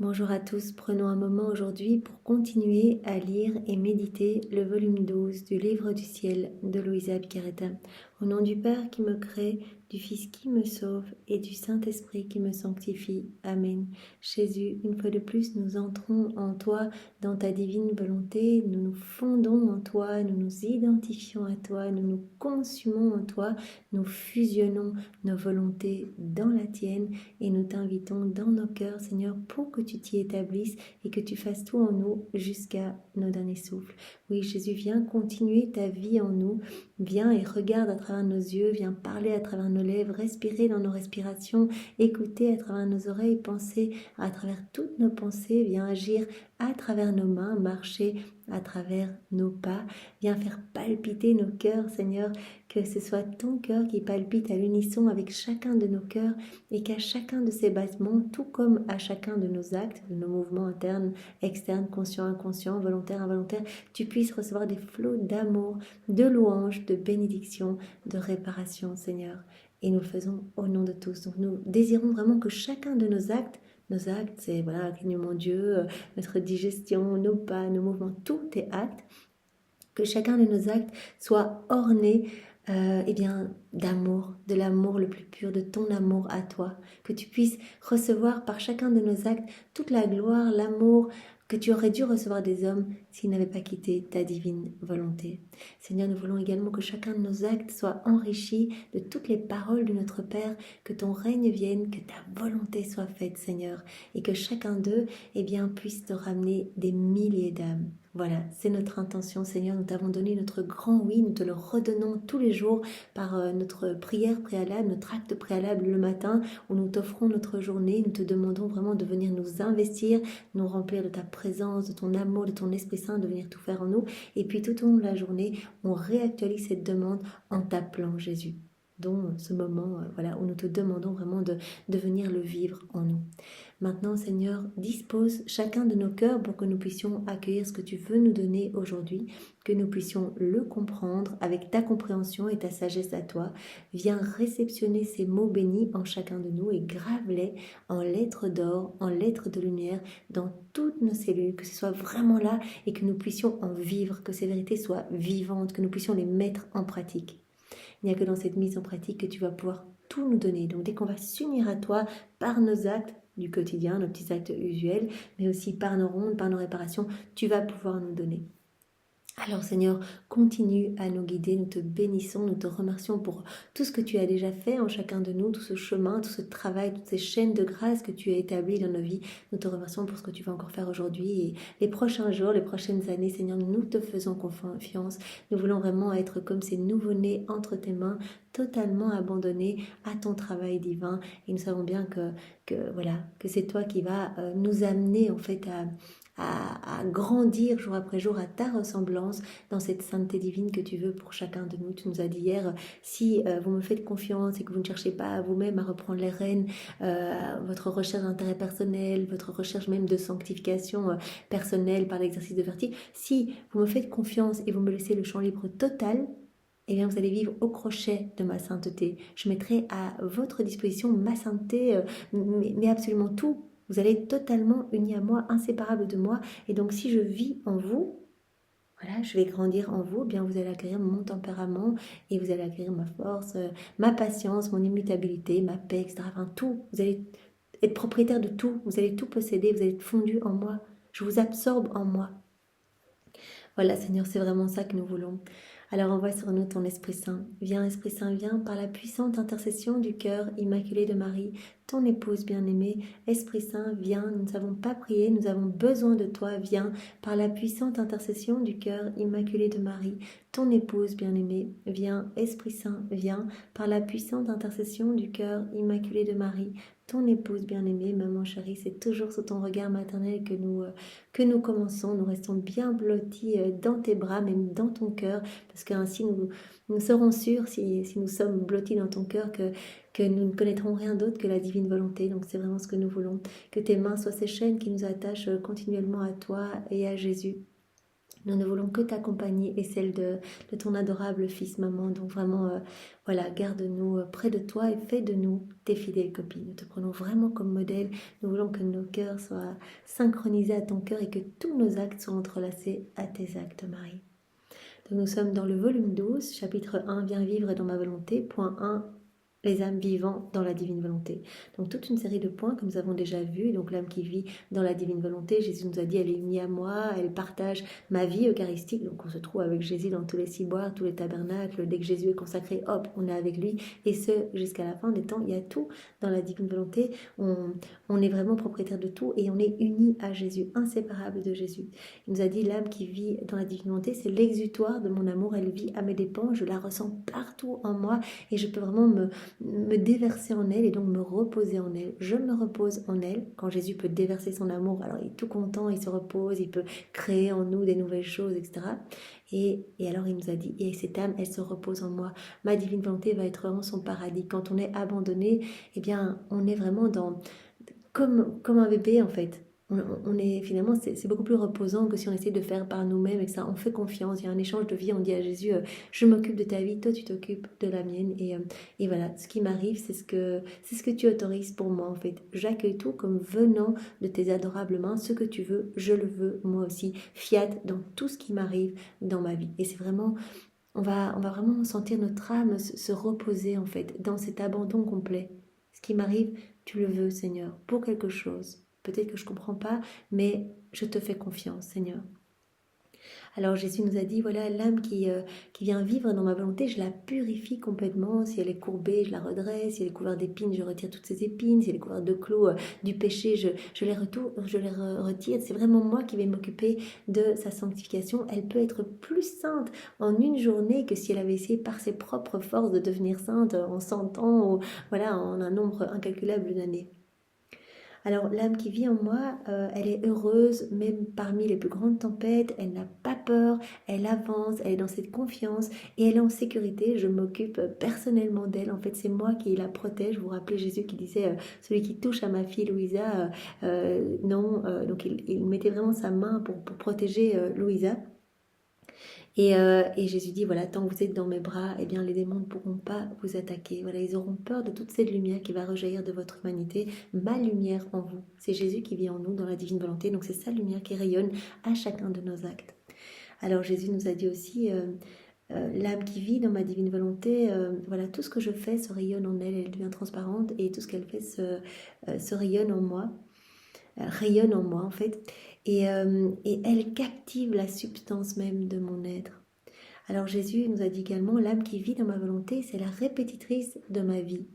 Bonjour à tous, prenons un moment aujourd'hui pour continuer à lire et méditer le volume 12 du Livre du Ciel de Louisa Piccarreta. Au nom du Père qui me crée, du Fils qui me sauve et du Saint-Esprit qui me sanctifie. Amen. Jésus, une fois de plus, nous entrons en toi, dans ta divine volonté, nous nous fondons en toi, nous nous identifions à toi, nous nous consumons en toi, nous fusionnons nos volontés dans la tienne et nous t'invitons dans nos cœurs, Seigneur, pour que tu t'y établisses et que tu fasses tout en nous jusqu'à nos derniers souffles. Oui, Jésus, viens continuer ta vie en nous, viens et regarde à travers nos yeux, viens parler à travers nos lèvres, respirer dans nos respirations, écouter à travers nos oreilles, penser à travers toutes nos pensées, viens agir à travers nos mains, marcher à travers nos pas, viens faire palpiter nos cœurs, Seigneur, que ce soit ton cœur qui palpite à l'unisson avec chacun de nos cœurs et qu'à chacun de ces battements, tout comme à chacun de nos actes, de nos mouvements internes, externes, conscients, inconscients, volontaires, involontaires, tu puisses recevoir des flots d'amour, de louanges, de bénédictions, de réparation, Seigneur. Et nous le faisons au nom de tous. Donc nous désirons vraiment que chacun de nos actes, c'est voilà, clignement d'yeux, notre digestion, nos pas, nos mouvements, tous tes actes, que chacun de nos actes soit orné d'amour, de l'amour le plus pur, de ton amour à toi, que tu puisses recevoir par chacun de nos actes toute la gloire, l'amour que tu aurais dû recevoir des hommes s'ils n'avaient pas quitté ta divine volonté. Seigneur, nous voulons également que chacun de nos actes soit enrichi de toutes les paroles de notre Père, que ton règne vienne, que ta volonté soit faite, Seigneur, et que chacun d'eux puisse te ramener des milliers d'âmes. Voilà, c'est notre intention, Seigneur. Nous t'avons donné notre grand oui, nous te le redonnons tous les jours par notre prière préalable, notre acte préalable le matin, où nous t'offrons notre journée. Nous te demandons vraiment de venir nous investir, nous remplir de ta présence, de ton amour, de ton Esprit Saint, de venir tout faire en nous. Et puis tout au long de la journée, on réactualise cette demande en t'appelant Jésus. Dont ce moment où nous te demandons vraiment de venir le vivre en nous. Maintenant, Seigneur, dispose chacun de nos cœurs pour que nous puissions accueillir ce que tu veux nous donner aujourd'hui, que nous puissions le comprendre avec ta compréhension et ta sagesse à toi. Viens réceptionner ces mots bénis en chacun de nous et grave-les en lettres d'or, en lettres de lumière dans toutes nos cellules, que ce soit vraiment là et que nous puissions en vivre, que ces vérités soient vivantes, que nous puissions les mettre en pratique. Il n'y a que dans cette mise en pratique que tu vas pouvoir tout nous donner. Donc dès qu'on va s'unir à toi par nos actes du quotidien, nos petits actes usuels, mais aussi par nos rondes, par nos réparations, tu vas pouvoir nous donner. Alors Seigneur, continue à nous guider, nous te bénissons, nous te remercions pour tout ce que tu as déjà fait en chacun de nous, tout ce chemin, tout ce travail, toutes ces chaînes de grâce que tu as établies dans nos vies. Nous te remercions pour ce que tu vas encore faire aujourd'hui et les prochains jours, les prochaines années. Seigneur, nous te faisons confiance. Nous voulons vraiment être comme ces nouveau-nés entre tes mains, totalement abandonnés à ton travail divin. Et nous savons bien que c'est toi qui vas nous amener en fait à grandir jour après jour à ta ressemblance dans cette sainteté divine que tu veux pour chacun de nous. Tu nous as dit hier, si vous me faites confiance et que vous ne cherchez pas à vous-même à reprendre les rênes, votre recherche d'intérêt personnel, votre recherche même de sanctification personnelle par l'exercice de vertu, si vous me faites confiance et vous me laissez le champ libre total, eh bien, vous allez vivre au crochet de ma sainteté. Je mettrai à votre disposition ma sainteté, mais absolument tout. Vous allez être totalement unis à moi, inséparables de moi. Et donc, si je vis en vous, voilà, je vais grandir en vous, eh bien vous allez acquérir mon tempérament et vous allez acquérir ma force, ma patience, mon immutabilité, ma paix, etc. Enfin, tout. Vous allez être propriétaire de tout. Vous allez tout posséder. Vous allez être fondu en moi. Je vous absorbe en moi. Voilà, Seigneur, c'est vraiment ça que nous voulons. Alors envoie sur nous ton Esprit Saint. Viens, Esprit Saint, viens par la puissante intercession du cœur immaculé de Marie, ton épouse bien-aimée. Esprit Saint, viens, nous ne savons pas prier, nous avons besoin de toi. Viens par la puissante intercession du cœur immaculé de Marie, ton épouse bien-aimée. Viens, Esprit Saint, viens par la puissante intercession du cœur immaculé de Marie, ton épouse bien-aimée. Maman chérie, c'est toujours sous ton regard maternel que nous commençons. Nous restons bien blottis dans tes bras, même dans ton cœur, parce qu'ainsi nous serons sûrs, si nous sommes blottis dans ton cœur, que nous ne connaîtrons rien d'autre que la divine volonté. Donc c'est vraiment ce que nous voulons, que tes mains soient ces chaînes qui nous attachent continuellement à toi et à Jésus. Nous ne voulons que t'accompagner et celle de ton adorable fils, maman. Donc vraiment, voilà, garde-nous près de toi et fais de nous tes fidèles copines. Nous te prenons vraiment comme modèle. Nous voulons que nos cœurs soient synchronisés à ton cœur et que tous nos actes soient entrelacés à tes actes, Marie. Donc nous sommes dans le volume 12, chapitre 1, Viens vivre dans ma volonté, point 1, les âmes vivant dans la divine volonté. Donc toute une série de points que nous avons déjà vus. Donc l'âme qui vit dans la divine volonté, Jésus nous a dit, elle est unie à moi, elle partage ma vie eucharistique. Donc on se trouve avec Jésus dans tous les ciboires, tous les tabernacles. Dès que Jésus est consacré, hop, on est avec lui. Et ce, jusqu'à la fin des temps, il y a tout dans la divine volonté. On est vraiment propriétaire de tout et on est unis à Jésus, inséparable de Jésus. Il nous a dit, l'âme qui vit dans la divine volonté, c'est l'exutoire de mon amour. Elle vit à mes dépens, je la ressens partout en moi et je peux vraiment me déverser en elle et donc me reposer en elle. Je me repose en elle. Quand Jésus peut déverser son amour, alors il est tout content, il se repose, il peut créer en nous des nouvelles choses, etc. Et alors il nous a dit, et cette âme, elle se repose en moi. Ma divine volonté va être vraiment son paradis. Quand on est abandonné, eh bien, on est vraiment comme un bébé en fait. On est finalement, c'est beaucoup plus reposant que si on essaie de faire par nous-mêmes et que ça, on fait confiance. Il y a un échange de vie. On dit à Jésus, je m'occupe de ta vie, toi tu t'occupes de la mienne. Et voilà, ce qui m'arrive, c'est ce que tu autorises pour moi en fait. J'accueille tout comme venant de tes adorables mains. Ce que tu veux, je le veux moi aussi. Fiat dans tout ce qui m'arrive dans ma vie. Et c'est vraiment, on va vraiment sentir notre âme se reposer en fait dans cet abandon complet. Ce qui m'arrive, tu le veux, Seigneur, pour quelque chose. Peut-être que je ne comprends pas, mais je te fais confiance, Seigneur. Alors Jésus nous a dit, voilà, l'âme qui vient vivre dans ma volonté, je la purifie complètement. Si elle est courbée, je la redresse. Si elle est couverte d'épines, je retire toutes ces épines. Si elle est couverte de clous du péché, je les retire. C'est vraiment moi qui vais m'occuper de sa sanctification. Elle peut être plus sainte en une journée que si elle avait essayé par ses propres forces de devenir sainte en 100 ans ou voilà, en un nombre incalculable d'années. Alors l'âme qui vit en moi, elle est heureuse même parmi les plus grandes tempêtes, elle n'a pas peur, elle avance, elle est dans cette confiance et elle est en sécurité. Je m'occupe personnellement d'elle, en fait c'est moi qui la protège. Vous vous rappelez Jésus qui disait, celui qui touche à ma fille Louisa, non, donc il mettait vraiment sa main pour protéger Louisa. Et Jésus dit, voilà, tant que vous êtes dans mes bras, eh bien, les démons ne pourront pas vous attaquer. Voilà, ils auront peur de toute cette lumière qui va rejaillir de votre humanité. Ma lumière en vous. C'est Jésus qui vit en nous dans la divine volonté. Donc, c'est sa lumière qui rayonne à chacun de nos actes. Alors, Jésus nous a dit aussi, l'âme qui vit dans ma divine volonté, voilà, tout ce que je fais se rayonne en elle. Elle devient transparente et tout ce qu'elle fait se rayonne en moi. Rayonne en moi, en fait. Et elle captive la substance même de mon être. Alors Jésus nous a dit également, l'âme qui vit dans ma volonté, c'est la répétitrice de ma vie.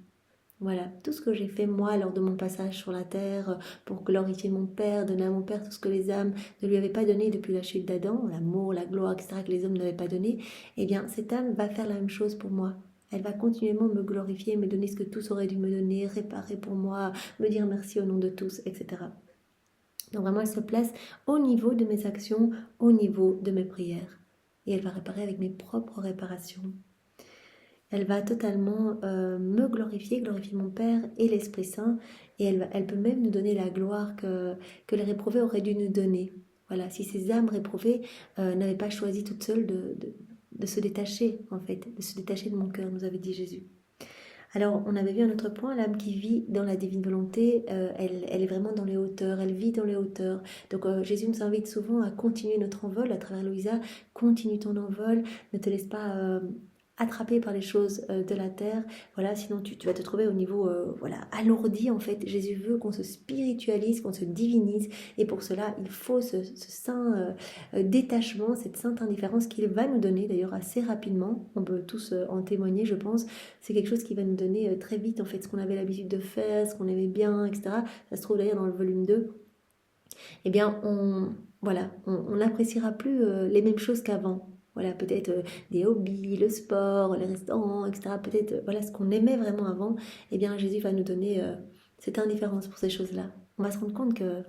Voilà, tout ce que j'ai fait moi lors de mon passage sur la terre pour glorifier mon Père, donner à mon Père tout ce que les âmes ne lui avaient pas donné depuis la chute d'Adam, l'amour, la gloire, etc., que les hommes n'avaient pas donné, eh bien cette âme va faire la même chose pour moi. Elle va continuellement me glorifier, me donner ce que tous auraient dû me donner, réparer pour moi, me dire merci au nom de tous, etc. Donc vraiment, elle se place au niveau de mes actions, au niveau de mes prières. Et elle va réparer avec mes propres réparations. Elle va totalement me glorifier mon Père et l'Esprit Saint. Et elle peut même nous donner la gloire que les réprouvés auraient dû nous donner. Voilà, si ces âmes réprouvées n'avaient pas choisi toutes seules de se détacher, en fait, de se détacher de mon cœur, nous avait dit Jésus. Alors, on avait vu un autre point, l'âme qui vit dans la divine volonté, elle est vraiment dans les hauteurs, elle vit dans les hauteurs. Donc, Jésus nous invite souvent à continuer notre envol à travers Louisa. Continue ton envol, ne te laisse pas attrapé par les choses de la terre. Voilà, sinon tu vas te trouver au niveau voilà, alourdi en fait. Jésus veut qu'on se spiritualise, qu'on se divinise. Et pour cela, il faut ce saint détachement, cette sainte indifférence qu'il va nous donner d'ailleurs assez rapidement. On peut tous en témoigner, je pense. C'est quelque chose qui va nous donner très vite en fait ce qu'on avait l'habitude de faire, ce qu'on aimait bien, etc. Ça se trouve d'ailleurs dans le volume 2. Eh bien, on n'appréciera plus les mêmes choses qu'avant. Voilà, peut-être des hobbies, le sport, les restaurants, etc. Peut-être voilà ce qu'on aimait vraiment avant. Eh bien, Jésus va nous donner cette indifférence pour ces choses-là. On va se rendre compte que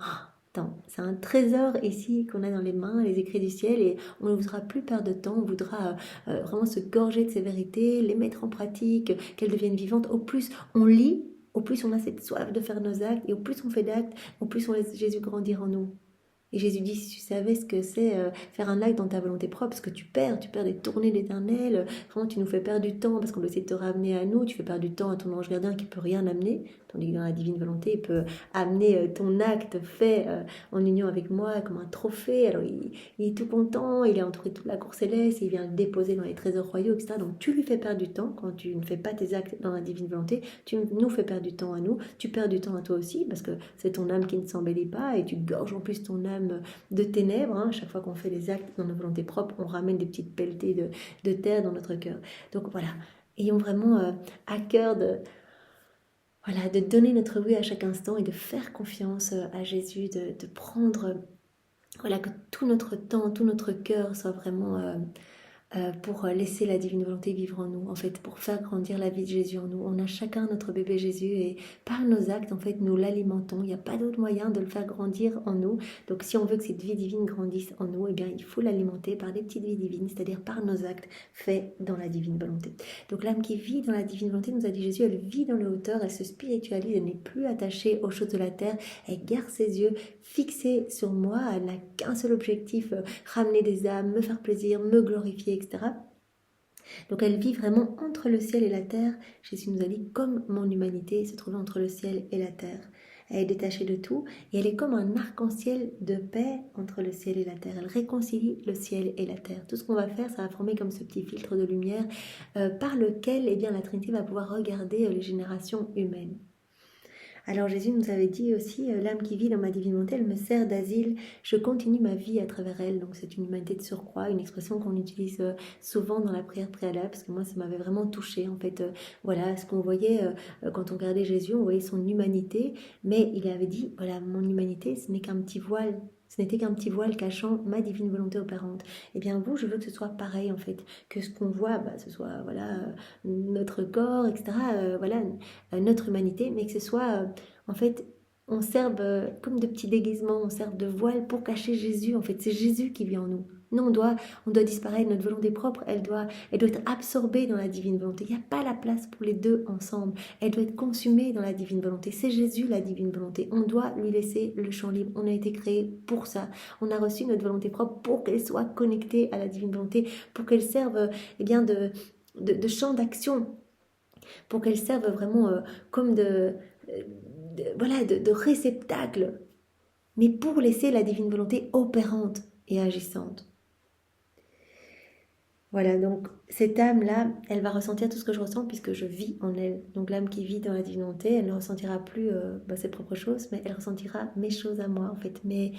attends, c'est un trésor ici qu'on a dans les mains, les écrits du ciel, et on ne voudra plus perdre de temps. On voudra vraiment se gorger de ces vérités, les mettre en pratique, qu'elles deviennent vivantes. Au plus on lit, au plus on a cette soif de faire nos actes, et au plus on fait d'actes, au plus on laisse Jésus grandir en nous. Et Jésus dit, si tu savais ce que c'est faire un acte dans ta volonté propre, ce que tu perds des tournées d'éternel, vraiment tu nous fais perdre du temps parce qu'on essaie de te ramener à nous, tu fais perdre du temps à ton ange gardien qui peut rien amener, tandis que dans la divine volonté, il peut amener ton acte fait en union avec moi comme un trophée. Alors il est tout content, il est entouré de toute la cour céleste, il vient le déposer dans les trésors royaux, etc. Donc tu lui fais perdre du temps quand tu ne fais pas tes actes dans la divine volonté, tu nous fais perdre du temps à nous, tu perds du temps à toi aussi parce que c'est ton âme qui ne s'embellit pas et tu gorges en plus ton âme de ténèbres. Hein. Chaque fois qu'on fait des actes dans nos volontés propres, on ramène des petites pelletées de terre dans notre cœur. Donc voilà, ayons vraiment à cœur de donner notre oui à chaque instant et de faire confiance à Jésus, de prendre, voilà, que tout notre temps, tout notre cœur soit vraiment pour laisser la divine volonté vivre en nous, en fait, pour faire grandir la vie de Jésus en nous. On a chacun notre bébé Jésus et par nos actes, en fait, nous l'alimentons. Il n'y a pas d'autre moyen de le faire grandir en nous. Donc, si on veut que cette vie divine grandisse en nous, eh bien, il faut l'alimenter par des petites vies divines, c'est-à-dire par nos actes faits dans la divine volonté. Donc, l'âme qui vit dans la divine volonté, nous a dit Jésus, elle vit dans les hauteurs, elle se spiritualise, elle n'est plus attachée aux choses de la terre, elle garde ses yeux fixés sur moi, elle n'a qu'un seul objectif, ramener des âmes, me faire plaisir, me glorifier, etc. Donc elle vit vraiment entre le ciel et la terre. Jésus nous a dit comme mon humanité se trouve entre le ciel et la terre. Elle est détachée de tout et elle est comme un arc-en-ciel de paix entre le ciel et la terre. Elle réconcilie le ciel et la terre. Tout ce qu'on va faire, ça va former comme ce petit filtre de lumière par lequel eh bien, la Trinité va pouvoir regarder les générations humaines. Alors Jésus nous avait dit aussi, l'âme qui vit dans ma divine volonté, elle me sert d'asile, je continue ma vie à travers elle. Donc c'est une humanité de surcroît, une expression qu'on utilise souvent dans la prière préalable, parce que moi ça m'avait vraiment touchée. En fait, voilà, ce qu'on voyait quand on regardait Jésus, on voyait son humanité, mais il avait dit, voilà, mon humanité, ce n'est qu'un petit voile. Ce n'était qu'un petit voile cachant ma divine volonté opérante. Eh bien vous, je veux que ce soit pareil en fait, que ce qu'on voit, ce soit voilà notre corps, etc. Voilà notre humanité, mais que ce soit en fait on serve comme de petits déguisements, on serve de voile pour cacher Jésus. En fait, c'est Jésus qui vit en nous. Nous, on doit disparaître, notre volonté propre, elle doit être absorbée dans la divine volonté. Il n'y a pas la place pour les deux ensemble. Elle doit être consumée dans la divine volonté. C'est Jésus, la divine volonté. On doit lui laisser le champ libre. On a été créé pour ça. On a reçu notre volonté propre pour qu'elle soit connectée à la divine volonté, pour qu'elle serve eh bien, de champ d'action, pour qu'elle serve vraiment comme de réceptacle, mais pour laisser la divine volonté opérante et agissante. Voilà, donc cette âme-là, elle va ressentir tout ce que je ressens puisque je vis en elle. Donc l'âme qui vit dans la divine volonté, elle ne ressentira plus ses propres choses, mais elle ressentira mes choses à moi en fait. Mais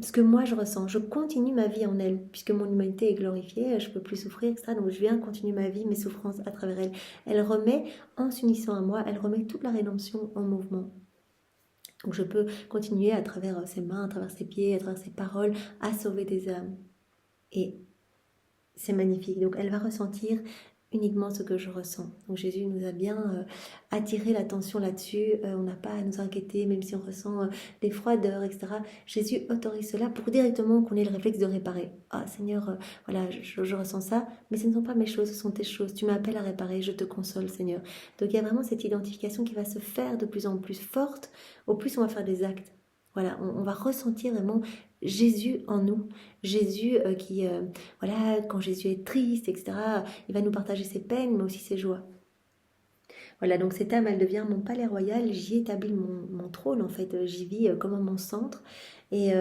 ce que moi je ressens, je continue ma vie en elle puisque mon humanité est glorifiée, je ne peux plus souffrir, etc. Donc je viens continuer ma vie, mes souffrances à travers elle. Elle remet, en s'unissant à moi, elle remet toute la rédemption en mouvement. Donc je peux continuer à travers ses mains, à travers ses pieds, à travers ses paroles, à sauver des âmes. Et c'est magnifique. Donc elle va ressentir uniquement ce que je ressens. Donc Jésus nous a bien attiré l'attention là-dessus. On n'a pas à nous inquiéter, même si on ressent des froideurs, etc. Jésus autorise cela pour directement qu'on ait le réflexe de réparer. Ah Seigneur, voilà, je ressens ça, mais ce ne sont pas mes choses, ce sont tes choses. Tu m'appelles à réparer, je te console Seigneur. Donc il y a vraiment cette identification qui va se faire de plus en plus forte, au plus on va faire des actes. Voilà, on va ressentir vraiment Jésus en nous, Jésus voilà, quand Jésus est triste, etc., il va nous partager ses peines, mais aussi ses joies. Voilà, donc cette âme, elle devient mon palais royal, j'y établis mon trône, en fait, j'y vis comme mon centre, et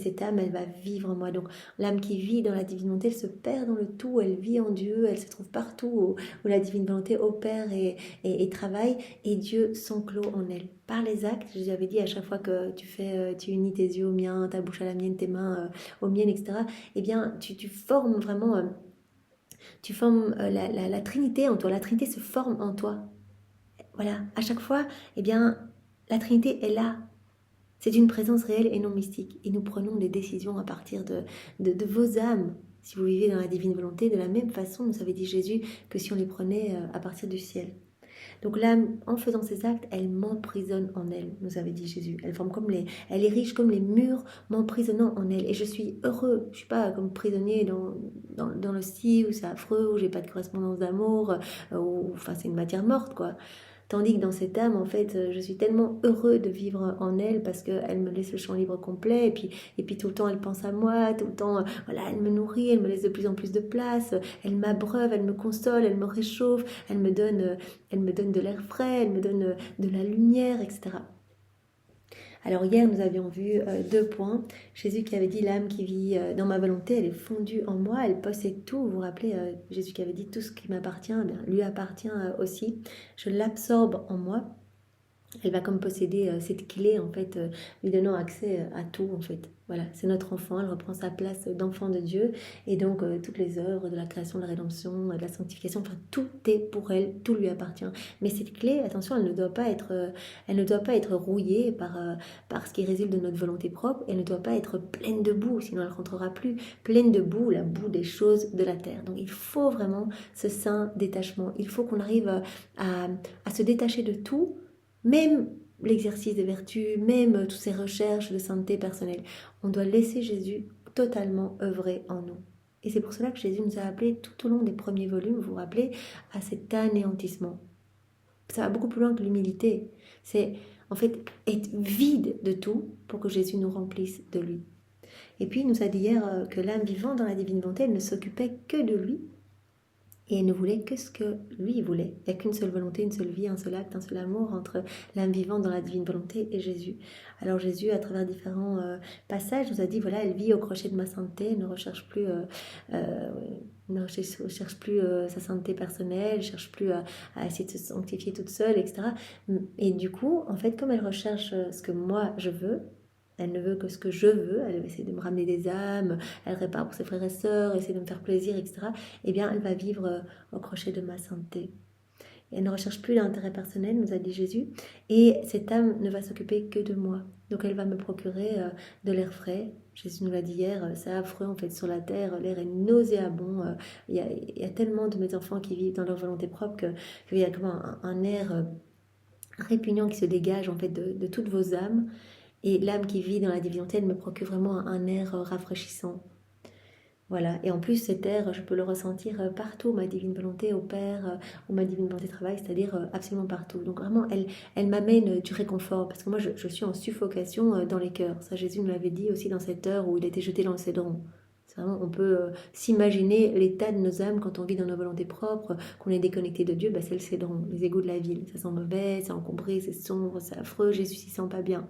cette âme, elle va vivre en moi. Donc l'âme qui vit dans la divine volonté, elle se perd dans le tout, elle vit en Dieu, elle se trouve partout où la divine volonté opère et travaille, et Dieu s'enclôt en elle. Par les actes, je vous avais dit, à chaque fois que tu unis tes yeux aux miens, ta bouche à la mienne, tes mains aux miennes, etc., eh bien, tu formes vraiment, tu formes la Trinité en toi, la Trinité se forme en toi. Voilà, à chaque fois, eh bien, la Trinité est là. C'est une présence réelle et non mystique. Et nous prenons des décisions à partir de vos âmes. Si vous vivez dans la divine volonté, de la même façon, nous avait dit Jésus, que si on les prenait à partir du ciel. Donc l'âme, en faisant ces actes, elle m'emprisonne en elle, nous avait dit Jésus. Elle érige comme les murs, m'emprisonnant en elle. Et je suis heureux. Je ne suis pas comme prisonnier dans le si, où c'est affreux, où j'ai pas de correspondance d'amour, enfin c'est une matière morte, quoi. Tandis que dans cette âme, en fait, je suis tellement heureux de vivre en elle parce qu'elle me laisse le champ libre complet. Et puis tout le temps, elle pense à moi, tout le temps, voilà, elle me nourrit, elle me laisse de plus en plus de place, elle m'abreuve, elle me console, elle me réchauffe, elle me donne de l'air frais, elle me donne de la lumière, etc. Alors hier, nous avions vu 2 points. Jésus qui avait dit l'âme qui vit dans ma volonté, elle est fondue en moi, elle possède tout. Vous vous rappelez, Jésus qui avait dit tout ce qui m'appartient, eh bien, lui appartient aussi. Je l'absorbe en moi. Elle va comme posséder cette clé, en fait, lui donnant accès à tout, en fait. Voilà, c'est notre enfant, elle reprend sa place d'enfant de Dieu. Et donc, toutes les œuvres de la création, de la rédemption, de la sanctification, enfin, tout est pour elle, tout lui appartient. Mais cette clé, attention, elle ne doit pas être rouillée par ce qui résulte de notre volonté propre. Elle ne doit pas être pleine de boue, sinon elle ne rentrera plus. Pleine de boue, la boue des choses de la terre. Donc, il faut vraiment ce saint détachement. Il faut qu'on arrive à se détacher de tout, même l'exercice des vertus, même toutes ces recherches de sainteté personnelle. On doit laisser Jésus totalement œuvrer en nous. Et c'est pour cela que Jésus nous a appelés tout au long des premiers volumes, vous vous rappelez, à cet anéantissement. Ça va beaucoup plus loin que l'humilité. C'est en fait être vide de tout pour que Jésus nous remplisse de lui. Et puis il nous a dit hier que l'âme vivante dans la divine volonté, elle ne s'occupait que de lui. Et elle ne voulait que ce que lui voulait. Il n'y a qu'une seule volonté, une seule vie, un seul acte, un seul amour entre l'âme vivante dans la divine volonté et Jésus. Alors Jésus, à travers différents passages, nous a dit, voilà, elle vit au crochet de ma sainteté, elle ne recherche plus, sa sainteté personnelle, elle ne cherche plus à essayer de se sanctifier toute seule, etc. Et du coup, en fait, comme elle recherche ce que moi je veux, elle ne veut que ce que je veux, elle veut essayer de me ramener des âmes, elle répare pour ses frères et sœurs, essayer de me faire plaisir, etc. Eh bien, elle va vivre au crochet de ma sainteté. Elle ne recherche plus l'intérêt personnel, nous a dit Jésus, et cette âme ne va s'occuper que de moi. Donc elle va me procurer de l'air frais. Jésus nous l'a dit hier, c'est affreux en fait sur la terre, l'air est nauséabond. Il y a tellement de mes enfants qui vivent dans leur volonté propre qu'il y a comme un air répugnant qui se dégage en fait de toutes vos âmes. Et l'âme qui vit dans la divinité, elle me procure vraiment un air rafraîchissant. Voilà, et en plus cet air, je peux le ressentir partout, ma divine volonté opère, où ma divine volonté travaille, c'est-à-dire absolument partout. Donc vraiment, elle m'amène du réconfort, parce que moi je suis en suffocation dans les cœurs. Ça, Jésus nous l'avait dit aussi dans cette heure où il était jeté dans le cédron. C'est vraiment, on peut s'imaginer l'état de nos âmes quand on vit dans nos volontés propres, qu'on est déconnecté de Dieu, c'est le cédron, les égouts de la ville. Ça sent mauvais, c'est encombré, c'est sombre, c'est affreux, Jésus s'y sent pas bien.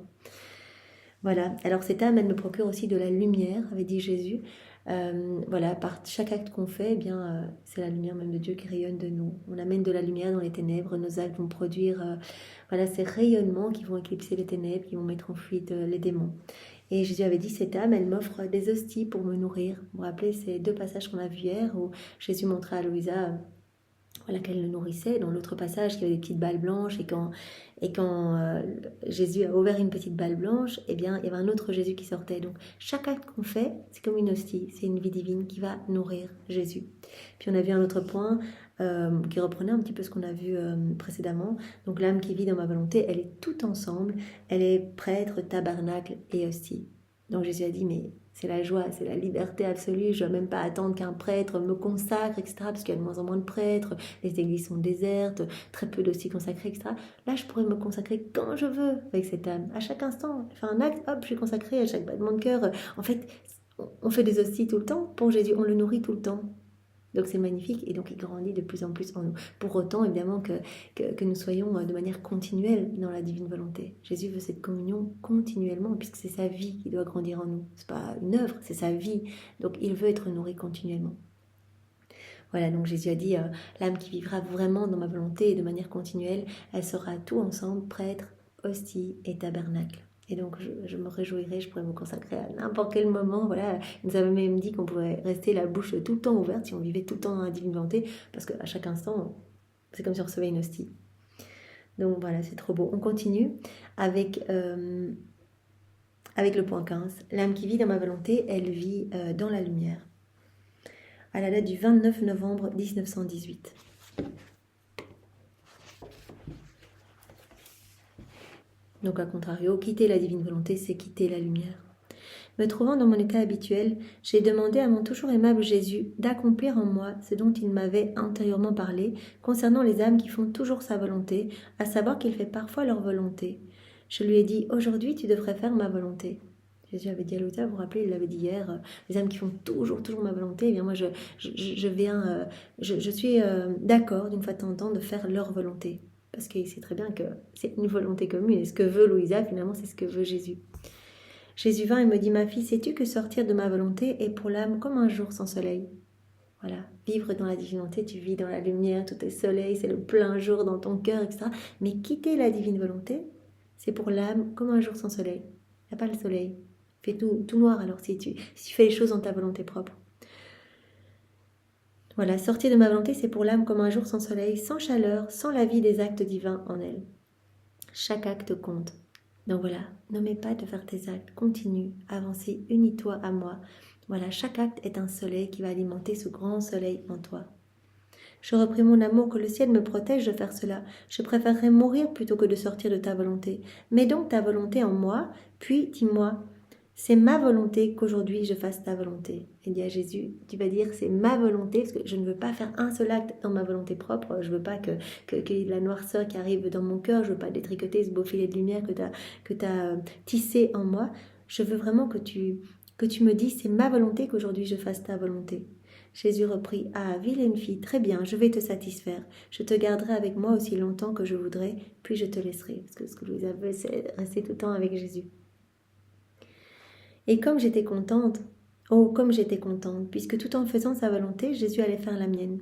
Voilà, alors cette âme, elle me procure aussi de la lumière, avait dit Jésus. Voilà, par chaque acte qu'on fait, eh bien, c'est la lumière même de Dieu qui rayonne de nous. On amène de la lumière dans les ténèbres, nos actes vont produire voilà, ces rayonnements qui vont éclipser les ténèbres, qui vont mettre en fuite les démons. Et Jésus avait dit, cette âme, elle m'offre des hosties pour me nourrir. Vous vous rappelez ces 2 passages qu'on a vus hier, où Jésus montrait à Louisa voilà, qu'elle le nourrissait. Dans l'autre passage, il y avait des petites balles blanches, et quand Jésus a ouvert une petite balle blanche, eh bien, il y avait un autre Jésus qui sortait. Donc, chaque acte qu'on fait, c'est comme une hostie, c'est une vie divine qui va nourrir Jésus. Puis on a vu un autre point qui reprenait un petit peu ce qu'on a vu précédemment. Donc, l'âme qui vit dans ma volonté, elle est tout ensemble. Elle est prêtre, tabernacle et hostie. Donc, Jésus a dit, mais c'est la joie, c'est la liberté absolue. Je ne dois même pas attendre qu'un prêtre me consacre, etc. Parce qu'il y a de moins en moins de prêtres, les églises sont désertes, très peu d'hosties consacrées, etc. Là, je pourrais me consacrer quand je veux avec cette âme, à chaque instant. Je fais un acte, hop, je suis consacrée à chaque battement de cœur. En fait, on fait des hosties tout le temps pour Jésus, on le nourrit tout le temps. Donc c'est magnifique et donc il grandit de plus en plus en nous. Pour autant, évidemment, que nous soyons de manière continuelle dans la divine volonté. Jésus veut cette communion continuellement puisque c'est sa vie qui doit grandir en nous. C'est pas une œuvre, c'est sa vie. Donc il veut être nourri continuellement. Voilà, donc Jésus a dit, l'âme qui vivra vraiment dans ma volonté et de manière continuelle, elle sera tout ensemble, prêtre, hostie et tabernacle. Et donc, je me réjouirais, je pourrais me consacrer à n'importe quel moment. Voilà, il nous avait même dit qu'on pourrait rester la bouche tout le temps ouverte si on vivait tout le temps dans la divine volonté, parce qu'à chaque instant, c'est comme si on recevait une hostie. Donc voilà, c'est trop beau. On continue avec le point 15. L'âme qui vit dans ma volonté, elle vit dans la lumière. À la date du 29 novembre 1918. Donc, à contrario, quitter la divine volonté, c'est quitter la lumière. Me trouvant dans mon état habituel, j'ai demandé à mon toujours aimable Jésus d'accomplir en moi ce dont il m'avait antérieurement parlé concernant les âmes qui font toujours sa volonté, à savoir qu'il fait parfois leur volonté. Je lui ai dit, aujourd'hui tu devrais faire ma volonté. Jésus avait dit à Louisa, vous vous rappelez, il l'avait dit hier, les âmes qui font toujours ma volonté, eh bien moi je suis d'accord d'une fois de temps en temps de faire leur volonté. Parce qu'il sait très bien que c'est une volonté commune. Et ce que veut Louisa, finalement, c'est ce que veut Jésus. Jésus vint et me dit, ma fille, sais-tu que sortir de ma volonté est pour l'âme comme un jour sans soleil? Voilà, vivre dans la divinité, tu vis dans la lumière, tout est soleil, c'est le plein jour dans ton cœur, etc. Mais quitter la divine volonté, c'est pour l'âme comme un jour sans soleil. Il n'y a pas le soleil. Il fait tout noir alors si tu fais les choses dans ta volonté propre. Voilà, sortir de ma volonté, c'est pour l'âme comme un jour sans soleil, sans chaleur, sans la vie des actes divins en elle. Chaque acte compte. Donc voilà, n'oublie pas de faire tes actes, continue, avancez, unis-toi à moi. Voilà, chaque acte est un soleil qui va alimenter ce grand soleil en toi. Je repris mon amour, que le ciel me protège de faire cela. Je préférerais mourir plutôt que de sortir de ta volonté. Mets donc ta volonté en moi, puis dis-moi, c'est ma volonté qu'aujourd'hui je fasse ta volonté. Il dit à Jésus, tu vas dire c'est ma volonté, parce que je ne veux pas faire un seul acte dans ma volonté propre. Je ne veux pas qu'il y ait de la noirceur qui arrive dans mon cœur. Je ne veux pas détricoter ce beau filet de lumière que tu as tissé en moi. Je veux vraiment que tu me dises c'est ma volonté qu'aujourd'hui je fasse ta volonté. Jésus reprit, ah, vilaine fille, très bien, je vais te satisfaire. Je te garderai avec moi aussi longtemps que je voudrais, puis je te laisserai. Parce que ce que Louisa veut, c'est rester tout le temps avec Jésus. Et comme j'étais contente, puisque tout en faisant sa volonté, Jésus allait faire la mienne.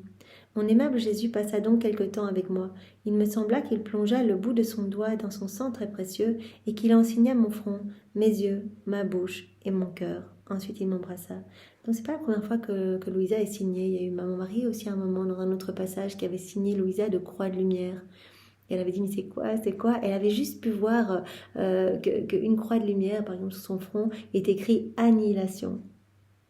Mon aimable Jésus passa donc quelque temps avec moi. Il me sembla qu'il plongea le bout de son doigt dans son sang très précieux et qu'il ensigna mon front, mes yeux, ma bouche et mon cœur. Ensuite, il m'embrassa. Donc, c'est pas la première fois que Louisa est signée. Il y a eu mon mari aussi à un moment dans un autre passage qui avait signé Louisa de croix de lumière. Et elle avait dit, mais c'est quoi? Elle avait juste pu voir qu'une croix de lumière, par exemple, sur son front, est écrit annihilation.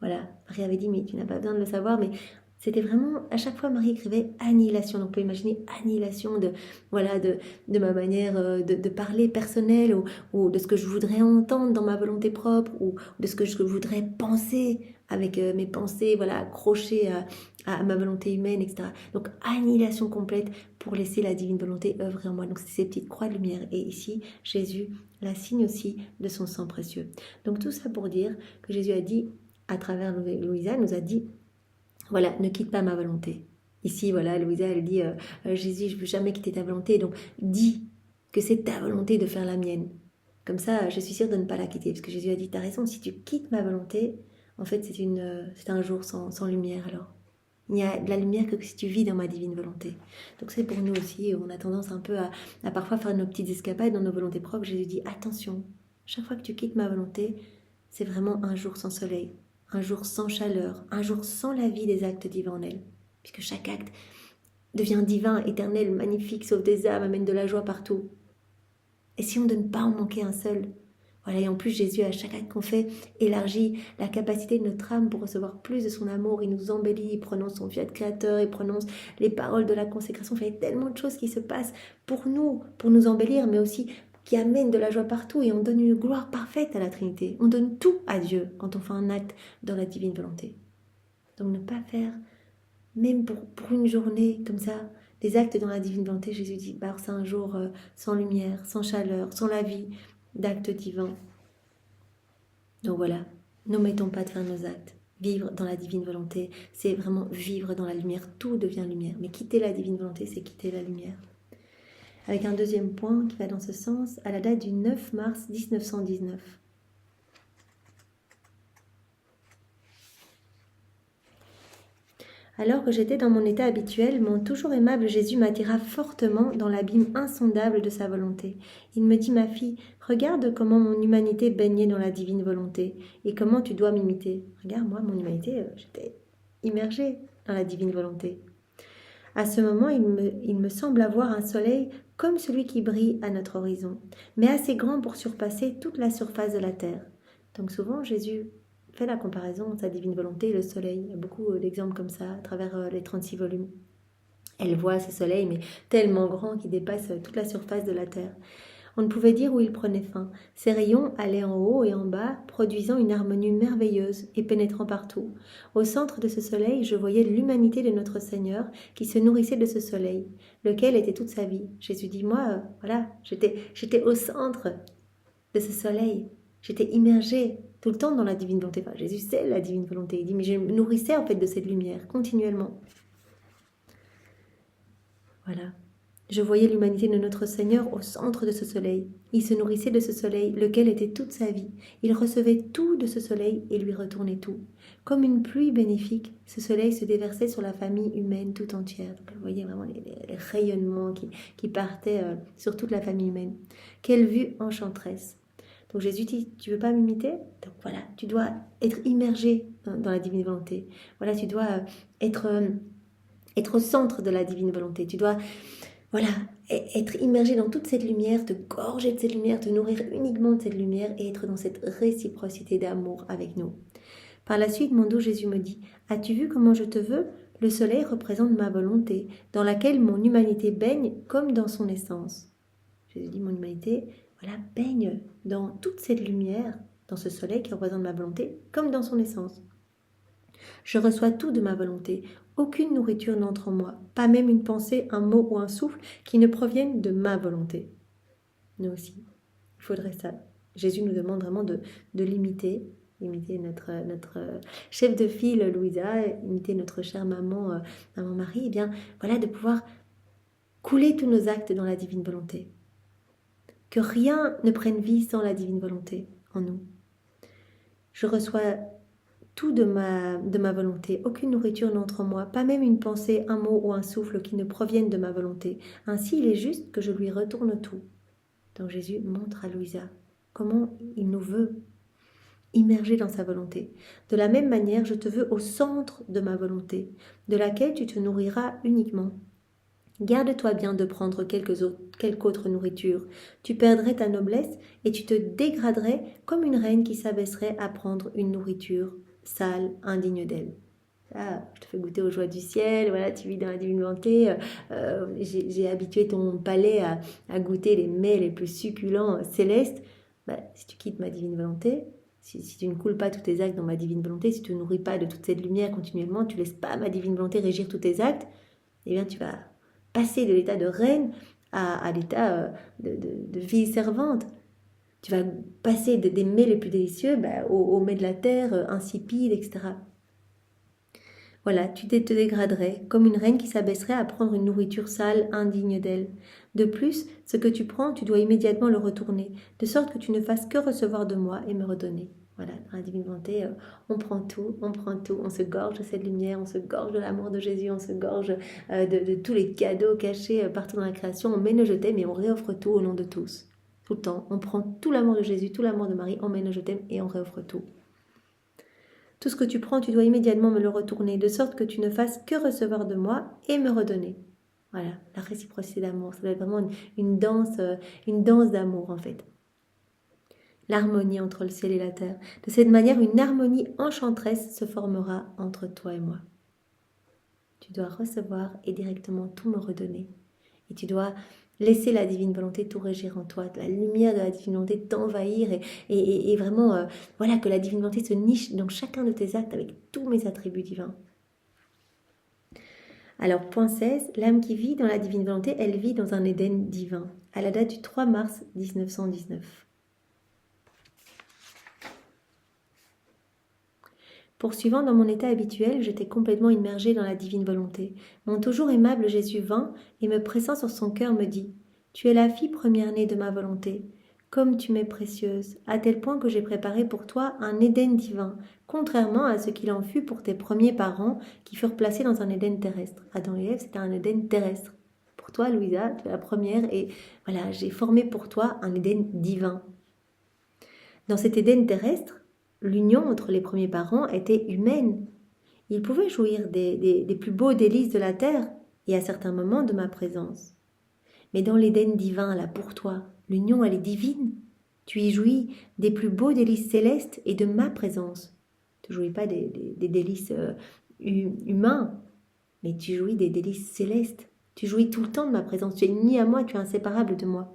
Voilà. Marie avait dit, mais tu n'as pas besoin de le savoir, mais c'était vraiment, à chaque fois, Marie écrivait annihilation. Donc, on peut imaginer annihilation de ma manière de parler personnelle ou de ce que je voudrais entendre dans ma volonté propre ou de ce que je voudrais penser avec mes pensées, voilà, accrochées à ma volonté humaine, etc. Donc, annihilation complète pour laisser la divine volonté œuvrer en moi. Donc, c'est ces petites croix de lumière. Et ici, Jésus la signe aussi de son sang précieux. Donc, tout ça pour dire que Jésus a dit, à travers Louisa, nous a dit, voilà, ne quitte pas ma volonté. Ici, voilà, Louisa, elle dit, Jésus, je ne veux jamais quitter ta volonté, donc dis que c'est ta volonté de faire la mienne. Comme ça, je suis sûre de ne pas la quitter, parce que Jésus a dit, t'as raison, si tu quittes ma volonté, en fait, c'est un jour sans lumière, alors. Il n'y a de la lumière que si tu vis dans ma divine volonté. Donc c'est pour nous aussi, on a tendance un peu à parfois faire nos petites escapades dans nos volontés propres. Jésus dit, attention, chaque fois que tu quittes ma volonté, c'est vraiment un jour sans soleil, un jour sans chaleur, un jour sans la vie des actes divins en elle. Puisque chaque acte devient divin, éternel, magnifique, sauve des âmes, amène de la joie partout. Et si on ne donne pas en manquer un seul? Voilà, et en plus Jésus, à chaque acte qu'on fait, élargit la capacité de notre âme pour recevoir plus de son amour. Il nous embellit, il prononce son fiat créateur, il prononce les paroles de la consécration. Il y a tellement de choses qui se passent pour nous embellir, mais aussi qui amènent de la joie partout. Et on donne une gloire parfaite à la Trinité. On donne tout à Dieu quand on fait un acte dans la divine volonté. Donc ne pas faire, même pour une journée comme ça, des actes dans la divine volonté. Jésus dit, bah, c'est un jour sans lumière, sans chaleur, sans la vie d'actes divins. Donc voilà, n'omettons pas de faire nos actes. Vivre dans la divine volonté, c'est vraiment vivre dans la lumière. Tout devient lumière. Mais quitter la divine volonté, c'est quitter la lumière. Avec un deuxième point qui va dans ce sens, à la date du 9 mars 1919. Alors que j'étais dans mon état habituel, mon toujours aimable Jésus m'attira fortement dans l'abîme insondable de sa volonté. Il me dit, ma fille, regarde comment mon humanité baignait dans la divine volonté et comment tu dois m'imiter. Regarde, moi, mon humanité, j'étais immergée dans la divine volonté. À ce moment, il me semble avoir un soleil comme celui qui brille à notre horizon, mais assez grand pour surpasser toute la surface de la terre. Donc souvent, Jésus fait la comparaison entre sa divine volonté et le soleil. Il y a beaucoup d'exemples comme ça à travers les 36 volumes. Elle voit ce soleil, mais tellement grand qu'il dépasse toute la surface de la terre. On ne pouvait dire où il prenait fin. Ses rayons allaient en haut et en bas, produisant une harmonie merveilleuse et pénétrant partout. Au centre de ce soleil, je voyais l'humanité de notre Seigneur qui se nourrissait de ce soleil, lequel était toute sa vie. Jésus dit, moi, voilà, j'étais au centre de ce soleil. J'étais immergée tout le temps dans la divine volonté. Enfin, Jésus sait la divine volonté. Il dit, mais je me nourrissais en fait de cette lumière continuellement. Voilà. Je voyais l'humanité de notre Seigneur au centre de ce soleil. Il se nourrissait de ce soleil, lequel était toute sa vie. Il recevait tout de ce soleil et lui retournait tout. Comme une pluie bénéfique, ce soleil se déversait sur la famille humaine tout entière. Donc, vous voyez vraiment les rayonnements qui partaient sur toute la famille humaine. Quelle vue enchanteresse! Donc Jésus dit, tu veux pas m'imiter? Donc voilà, tu dois être immergé dans la divine volonté. Voilà, tu dois être au centre de la divine volonté. Tu dois, voilà, être immergé dans toute cette lumière, te gorger de cette lumière, te nourrir uniquement de cette lumière et être dans cette réciprocité d'amour avec nous. Par la suite, mon doux Jésus me dit, as-tu vu comment je te veux? Le soleil représente ma volonté, dans laquelle mon humanité baigne comme dans son essence. Jésus dit, mon humanité, voilà, baigne dans toute cette lumière, dans ce soleil qui représente ma volonté, comme dans son essence. Je reçois tout de ma volonté. Aucune nourriture n'entre en moi, pas même une pensée, un mot ou un souffle qui ne proviennent de ma volonté. Nous aussi, il faudrait ça. Jésus nous demande vraiment de l'imiter, imiter notre chef de file Louisa, imiter notre chère maman, maman Marie, et bien voilà, de pouvoir couler tous nos actes dans la divine volonté. Que rien ne prenne vie sans la divine volonté en nous. Je reçois tout de ma volonté. Aucune nourriture n'entre en moi, pas même une pensée, un mot ou un souffle qui ne proviennent de ma volonté. Ainsi, il est juste que je lui retourne tout. Donc Jésus montre à Louisa comment il nous veut immerger dans sa volonté. De la même manière, je te veux au centre de ma volonté, de laquelle tu te nourriras uniquement. Garde-toi bien de prendre quelque autre nourriture. Tu perdrais ta noblesse et tu te dégraderais comme une reine qui s'abaisserait à prendre une nourriture sale, indigne d'elle. Ah, je te fais goûter aux joies du ciel, voilà, tu vis dans la divine volonté, j'ai habitué ton palais à goûter les mets les plus succulents célestes. Bah, si tu quittes ma divine volonté, si tu ne coules pas tous tes actes dans ma divine volonté, si tu ne nourris pas de toute cette lumière continuellement, tu ne laisses pas ma divine volonté régir tous tes actes, eh bien tu vas passer de l'état de reine à l'état de fille servante. Tu vas passer des mets les plus délicieux aux mets de la terre, insipides, etc. Voilà, tu te dégraderais comme une reine qui s'abaisserait à prendre une nourriture sale, indigne d'elle. De plus, ce que tu prends, tu dois immédiatement le retourner, de sorte que tu ne fasses que recevoir de moi et me redonner. Voilà, dans la divine volonté, on prend tout, on se gorge de cette lumière, on se gorge de l'amour de Jésus, on se gorge de tous les cadeaux cachés partout dans la création, on met nos je t'aime et on réoffre tout au nom de tous. Tout le temps, on prend tout l'amour de Jésus, tout l'amour de Marie, on met nos je t'aime et on réoffre tout. Tout ce que tu prends, tu dois immédiatement me le retourner, de sorte que tu ne fasses que recevoir de moi et me redonner. Voilà, la réciprocité d'amour, ça doit être vraiment une danse d'amour en fait. L'harmonie entre le ciel et la terre. De cette manière, une harmonie enchanteresse se formera entre toi et moi. Tu dois recevoir et directement tout me redonner. Et tu dois laisser la divine volonté tout régir en toi, la lumière de la divine volonté t'envahir et vraiment, voilà, que la divine volonté se niche dans chacun de tes actes avec tous mes attributs divins. Alors, point 16, l'âme qui vit dans la divine volonté, elle vit dans un Éden divin, à la date du 3 mars 1919. Poursuivant dans mon état habituel, j'étais complètement immergée dans la divine volonté. Mon toujours aimable Jésus vint et me pressant sur son cœur me dit « Tu es la fille première-née de ma volonté. Comme tu m'es précieuse, à tel point que j'ai préparé pour toi un Éden divin, contrairement à ce qu'il en fut pour tes premiers parents qui furent placés dans un Éden terrestre. » Adam et Ève, c'était un Éden terrestre. Pour toi, Louisa, tu es la première et voilà, j'ai formé pour toi un Éden divin. Dans cet Éden terrestre, l'union entre les premiers parents était humaine. Ils pouvaient jouir des plus beaux délices de la terre et à certains moments de ma présence. Mais dans l'Éden divin, là pour toi, l'union elle est divine. Tu y jouis des plus beaux délices célestes et de ma présence. Tu ne jouis pas des délices humains, mais tu jouis des délices célestes. Tu jouis tout le temps de ma présence. Tu es uni à moi, tu es inséparable de moi.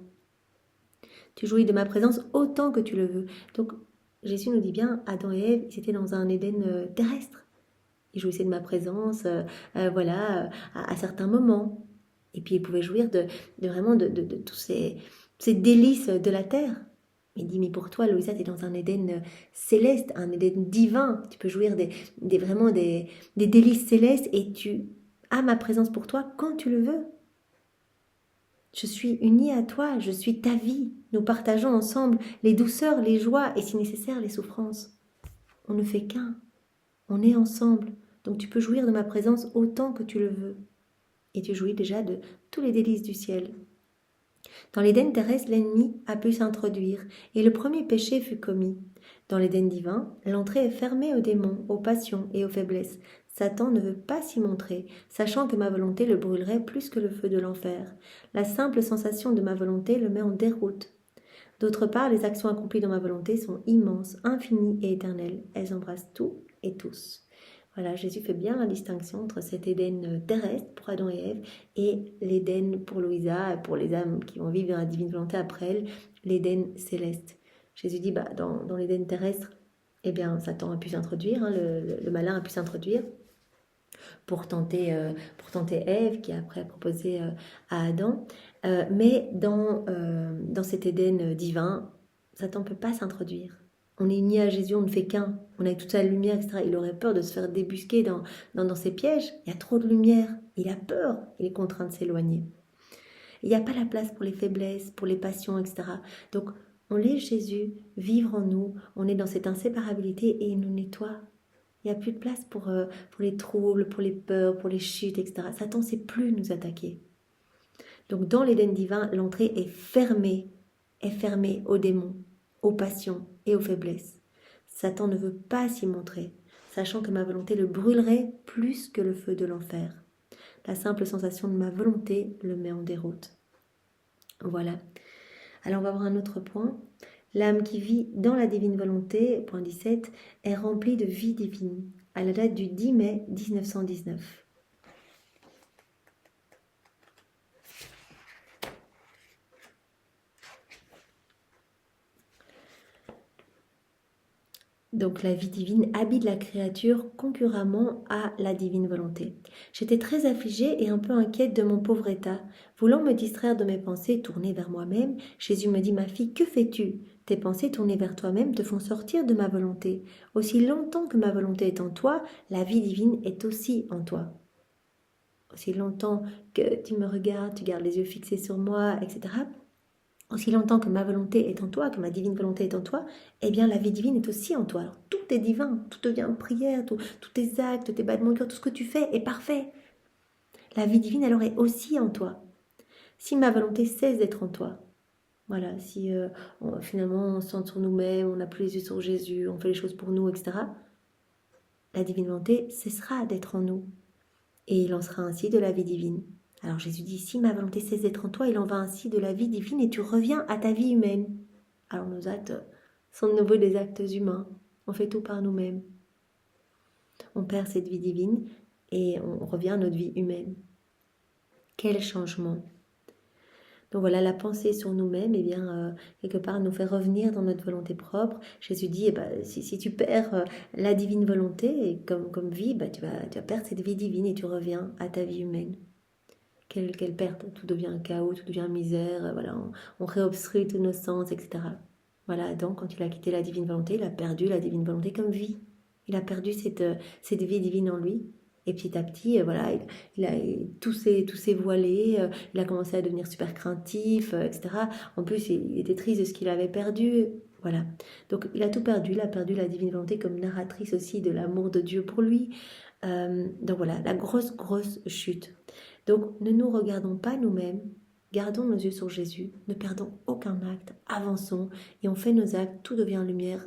Tu jouis de ma présence autant que tu le veux. Donc, Jésus nous dit bien, Adam et Ève, ils étaient dans un Éden terrestre. Ils jouissaient de ma présence, voilà, à certains moments. Et puis ils pouvaient jouir vraiment de tous ces délices de la terre. Il dit, mais pour toi, Louisa, tu es dans un Éden céleste, un Éden divin. Tu peux jouir vraiment des délices célestes et tu as ma présence pour toi quand tu le veux. Je suis unie à toi, je suis ta vie. Nous partageons ensemble les douceurs, les joies et si nécessaire les souffrances. On ne fait qu'un, on est ensemble. Donc tu peux jouir de ma présence autant que tu le veux. Et tu jouis déjà de tous les délices du ciel. Dans l'Éden terrestre, l'ennemi a pu s'introduire et le premier péché fut commis. Dans l'Éden divin, l'entrée est fermée aux démons, aux passions et aux faiblesses. Satan ne veut pas s'y montrer, sachant que ma volonté le brûlerait plus que le feu de l'enfer. La simple sensation de ma volonté le met en déroute. D'autre part, les actions accomplies dans ma volonté sont immenses, infinies et éternelles. Elles embrassent tout et tous. Voilà, Jésus fait bien la distinction entre cet Éden terrestre pour Adam et Ève et l'Éden pour Louisa, pour les âmes qui vont vivre dans la divine volonté après elle, l'Éden céleste. Jésus dit, dans l'Éden terrestre, eh bien, Satan a pu s'introduire, le malin a pu s'introduire pour tenter Ève, qui après a proposé à Adam. Mais dans cet Éden divin, Satan ne peut pas s'introduire. On est unis à Jésus, on ne fait qu'un. On a toute sa lumière, etc. Il aurait peur de se faire débusquer dans ses pièges. Il y a trop de lumière. Il a peur. Il est contraint de s'éloigner. Il n'y a pas la place pour les faiblesses, pour les passions, etc. Donc, on laisse Jésus vivre en nous. On est dans cette inséparabilité et il nous nettoie. Il n'y a plus de place pour les troubles, pour les peurs, pour les chutes, etc. Satan ne sait plus nous attaquer. Donc, dans l'Éden divin, l'entrée est fermée aux démons, aux passions et aux faiblesses. Satan ne veut pas s'y montrer, sachant que ma volonté le brûlerait plus que le feu de l'enfer. La simple sensation de ma volonté le met en déroute. Voilà. Alors on va voir un autre point. L'âme qui vit dans la divine volonté, point 17, est remplie de vie divine, à la date du 10 mai 1919. Donc la vie divine habite la créature concurremment à la divine volonté. J'étais très affligée et un peu inquiète de mon pauvre état. Voulant me distraire de mes pensées tournées vers moi-même, Jésus me dit, ma fille, que fais-tu? Tes pensées tournées vers toi-même te font sortir de ma volonté. Aussi longtemps que ma volonté est en toi, la vie divine est aussi en toi. Aussi longtemps que tu me regardes, tu gardes les yeux fixés sur moi, etc., aussi longtemps que ma volonté est en toi, que ma divine volonté est en toi, eh bien la vie divine est aussi en toi. Alors, tout est divin, tout devient prière, tous tes actes, tes battements de cœur, tout ce que tu fais est parfait. La vie divine alors est aussi en toi. Si ma volonté cesse d'être en toi, voilà, si finalement on se centre sur nous-mêmes, on n'a plus les yeux sur Jésus, on fait les choses pour nous, etc., la divine volonté cessera d'être en nous. Et il en sera ainsi de la vie divine. Alors Jésus dit, si ma volonté cesse d'être en toi, il en va ainsi de la vie divine et tu reviens à ta vie humaine. Alors nos actes sont de nouveau des actes humains. On fait tout par nous-mêmes. On perd cette vie divine et on revient à notre vie humaine. Quel changement! Donc voilà, la pensée sur nous-mêmes, eh bien, quelque part, nous fait revenir dans notre volonté propre. Jésus dit, eh ben, si tu perds la divine volonté comme vie, tu vas perdre cette vie divine et tu reviens à ta vie humaine. Quelle perte, tout devient un chaos, tout devient misère, voilà, on réobstrue tous nos sens, etc. Voilà, Adam, quand il a quitté la divine volonté, il a perdu la divine volonté comme vie. Il a perdu cette vie divine en lui. Et petit à petit, voilà, il a tout s'est voilé, il a commencé à devenir super craintif, etc. En plus, il était triste de ce qu'il avait perdu. Voilà. Donc, il a tout perdu. Il a perdu la divine volonté comme narratrice aussi de l'amour de Dieu pour lui. Donc voilà, la grosse chute. Donc, ne nous regardons pas nous-mêmes. Gardons nos yeux sur Jésus. Ne perdons aucun acte. Avançons et on fait nos actes. Tout devient lumière.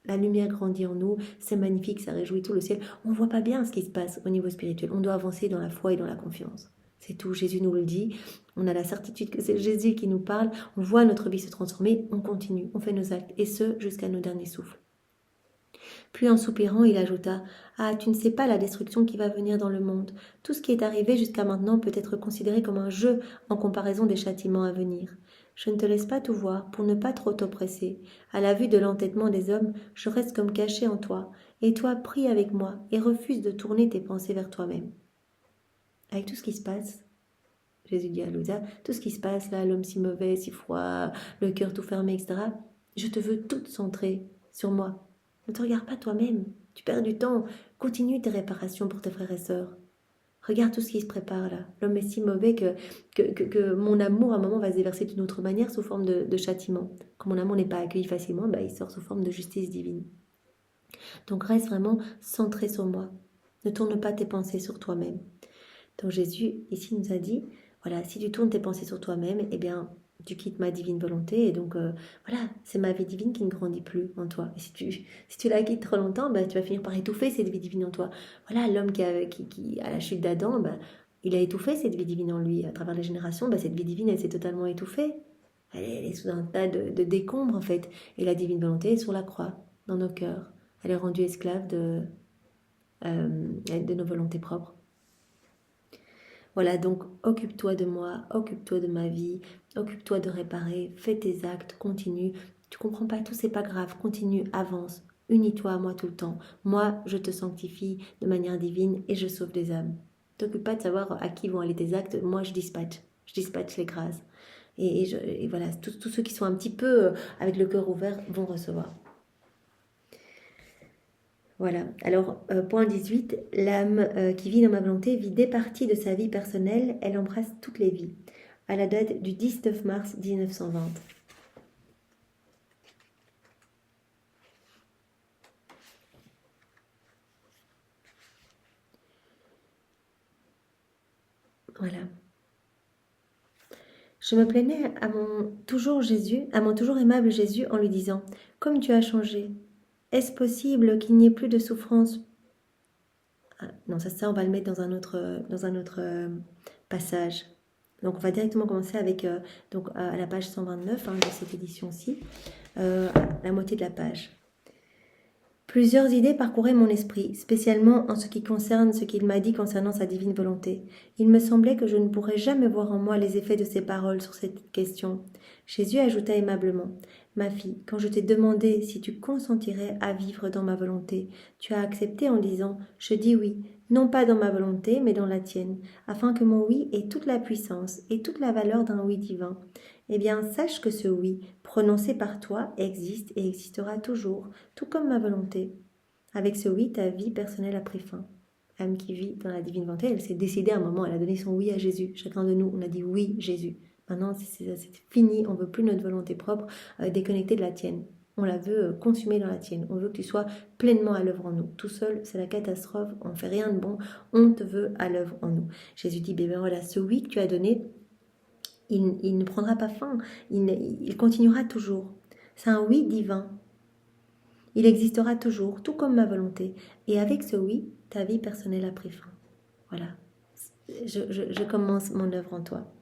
La lumière grandit en nous, c'est magnifique, ça réjouit tout le ciel. On ne voit pas bien ce qui se passe au niveau spirituel. On doit avancer dans la foi et dans la confiance. C'est tout, Jésus nous le dit. On a la certitude que c'est Jésus qui nous parle. On voit notre vie se transformer, on continue, on fait nos actes. Et ce, jusqu'à nos derniers souffles. Puis en soupirant, il ajouta « Ah, tu ne sais pas la destruction qui va venir dans le monde. Tout ce qui est arrivé jusqu'à maintenant peut être considéré comme un jeu en comparaison des châtiments à venir. Je ne te laisse pas tout voir pour ne pas trop t'oppresser. À la vue de l'entêtement des hommes, je reste comme caché en toi. Et toi, prie avec moi et refuse de tourner tes pensées vers toi-même. Avec tout ce qui se passe, Jésus dit à Louisa, tout ce qui se passe là, l'homme si mauvais, si froid, le cœur tout fermé, etc., je te veux toute centrée sur moi. Ne te regarde pas toi-même. Tu perds du temps. Continue tes réparations pour tes frères et sœurs. Regarde tout ce qui se prépare là. L'homme est si mauvais que mon amour à un moment va se déverser d'une autre manière sous forme de châtiment. Quand mon amour n'est pas accueilli facilement, il sort sous forme de justice divine. Donc reste vraiment centré sur moi. Ne tourne pas tes pensées sur toi-même. Donc Jésus ici nous a dit, voilà, si tu tournes tes pensées sur toi-même, eh bien tu quittes ma divine volonté et donc voilà, c'est ma vie divine qui ne grandit plus en toi. Et si tu la quittes trop longtemps, tu vas finir par étouffer cette vie divine en toi. Voilà, l'homme qui à la chute d'Adam, il a étouffé cette vie divine en lui. À travers les générations, cette vie divine, elle s'est totalement étouffée. Elle est sous un tas de décombres en fait. Et la divine volonté est sur la croix, dans nos cœurs. Elle est rendue esclave de nos volontés propres. Voilà, donc occupe-toi de moi, occupe-toi de ma vie, occupe-toi de réparer, fais tes actes, continue. Tu comprends pas tout, c'est pas grave, continue, avance, unis-toi à moi tout le temps. Moi, je te sanctifie de manière divine et je sauve des âmes. T'occupe pas de savoir à qui vont aller tes actes, moi je dispatche les grâces. Et voilà, tous ceux qui sont un petit peu avec le cœur ouvert vont recevoir. Voilà, alors point 18, l'âme qui vit dans ma volonté vit des parties de sa vie personnelle, elle embrasse toutes les vies. À la date du 19 mars 1920. Voilà. Je me plaignais à mon toujours aimable Jésus en lui disant, comme tu as changé, est-ce possible qu'il n'y ait plus de souffrance? Non, ça on va le mettre dans un autre passage. Donc on va directement commencer avec à la page 129 de cette édition-ci, la moitié de la page. Plusieurs idées parcouraient mon esprit, spécialement en ce qui concerne ce qu'il m'a dit concernant sa divine volonté. Il me semblait que je ne pourrais jamais voir en moi les effets de ses paroles sur cette question. Jésus ajouta aimablement, « Ma fille, quand je t'ai demandé si tu consentirais à vivre dans ma volonté, tu as accepté en disant « Je dis oui », non pas dans ma volonté, mais dans la tienne, afin que mon oui ait toute la puissance et toute la valeur d'un oui divin. Eh bien, sache que ce oui, prononcé par toi, existe et existera toujours, tout comme ma volonté. Avec ce oui, ta vie personnelle a pris fin. L'âme qui vit dans la divine volonté, elle s'est décidée à un moment, elle a donné son oui à Jésus. Chacun de nous, on a dit oui, Jésus. Maintenant, c'est fini, on ne veut plus notre volonté propre déconnectée de la tienne. On la veut consumée dans la tienne. On veut que tu sois pleinement à l'œuvre en nous. Tout seul, c'est la catastrophe, on ne fait rien de bon, on te veut à l'œuvre en nous. Jésus dit, ben voilà, ce oui que tu as donné, il ne prendra pas fin, il continuera toujours. C'est un oui divin. Il existera toujours, tout comme ma volonté. Et avec ce oui, ta vie personnelle a pris fin. Voilà. Je commence mon œuvre en toi.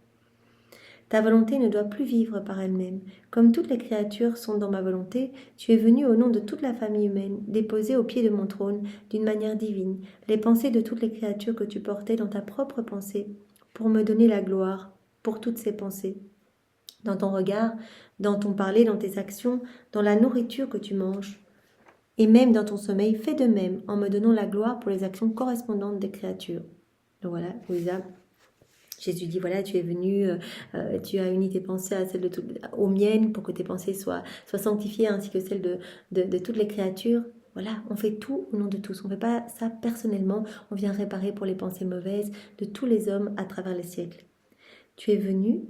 Ta volonté ne doit plus vivre par elle-même. Comme toutes les créatures sont dans ma volonté, tu es venu au nom de toute la famille humaine, déposer au pied de mon trône, d'une manière divine, les pensées de toutes les créatures que tu portais dans ta propre pensée, pour me donner la gloire pour toutes ces pensées. Dans ton regard, dans ton parler, dans tes actions, dans la nourriture que tu manges, et même dans ton sommeil, fais de même en me donnant la gloire pour les actions correspondantes des créatures. Donc voilà, Louisa, Jésus dit, voilà, tu es venu, tu as uni tes pensées à celles aux miennes pour que tes pensées soient sanctifiées ainsi que celles de toutes les créatures. Voilà, on fait tout au nom de tous. On ne fait pas ça personnellement. On vient réparer pour les pensées mauvaises de tous les hommes à travers les siècles. Tu es venu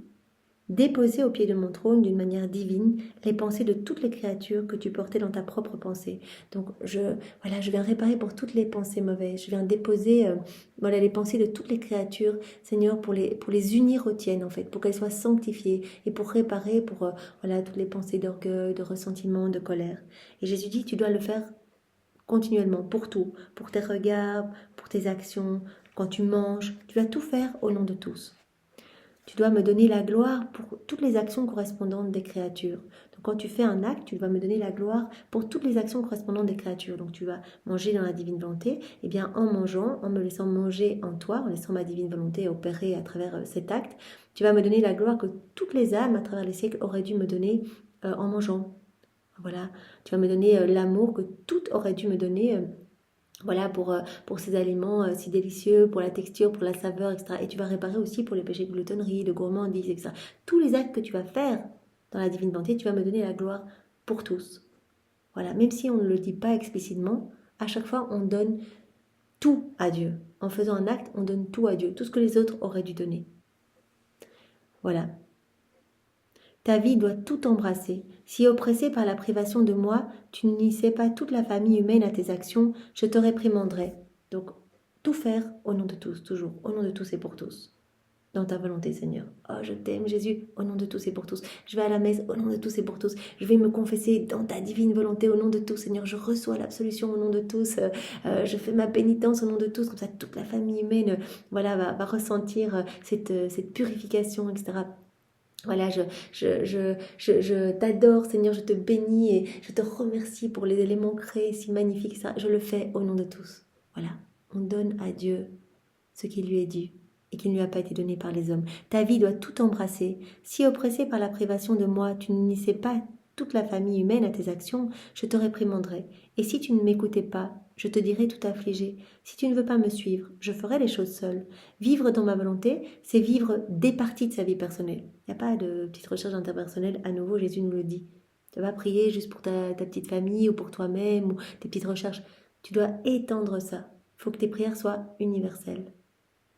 déposer au pied de mon trône d'une manière divine les pensées de toutes les créatures que tu portais dans ta propre pensée. Donc je viens réparer pour toutes les pensées mauvaises. Je viens déposer les pensées de toutes les créatures, Seigneur, pour les unir aux tiennes en fait, pour qu'elles soient sanctifiées et pour réparer pour toutes les pensées d'orgueil, de ressentiment, de colère. Et Jésus dit, tu dois le faire continuellement pour tout, pour tes regards, pour tes actions, quand tu manges, tu vas tout faire au nom de tous. tu dois me donner la gloire pour toutes les actions correspondantes des créatures. Donc quand tu fais un acte, tu dois me donner la gloire pour toutes les actions correspondantes des créatures. Donc tu vas manger dans la divine volonté, et bien en mangeant, en me laissant manger en toi, en laissant ma divine volonté opérer à travers cet acte, tu vas me donner la gloire que toutes les âmes à travers les siècles auraient dû me donner en mangeant. Voilà, tu vas me donner l'amour que toutes auraient dû me donner voilà, pour ces aliments si délicieux, pour la texture, pour la saveur, etc. Et tu vas réparer aussi pour les péchés de gloutonnerie, de gourmandise, etc. Tous les actes que tu vas faire dans la divine volonté, tu vas me donner la gloire pour tous. Voilà, même si on ne le dit pas explicitement, à chaque fois on donne tout à Dieu. En faisant un acte, on donne tout à Dieu, tout ce que les autres auraient dû donner. Voilà. Ta vie doit tout embrasser. Si oppressé par la privation de moi, tu n'unissais pas toute la famille humaine à tes actions, je te réprimanderais. Donc, tout faire au nom de tous, toujours, au nom de tous et pour tous. Dans ta volonté, Seigneur. Oh, je t'aime, Jésus, au nom de tous et pour tous. Je vais à la messe, au nom de tous et pour tous. Je vais me confesser dans ta divine volonté, au nom de tous, Seigneur. Je reçois l'absolution au nom de tous. Je fais ma pénitence au nom de tous. Comme ça, toute la famille humaine voilà, va ressentir cette purification, etc. Voilà, je t'adore, Seigneur, je te bénis et je te remercie pour les éléments créés si magnifiques. Ça, je le fais au nom de tous. Voilà, on donne à Dieu ce qui lui est dû et qui ne lui a pas été donné par les hommes. Ta vie doit tout embrasser. Si oppressé par la privation de moi, tu n'unissais pas toute la famille humaine à tes actions, je te réprimanderai. Et si tu ne m'écoutais pas, je te dirai tout affligé. Si tu ne veux pas me suivre, je ferai les choses seule. Vivre dans ma volonté, c'est vivre des parties de sa vie personnelle. Il n'y a pas de petite recherche interpersonnelle. À nouveau, Jésus nous le dit. Tu vas prier juste pour ta petite famille ou pour toi-même ou tes petites recherches. Tu dois étendre ça. Il faut que tes prières soient universelles.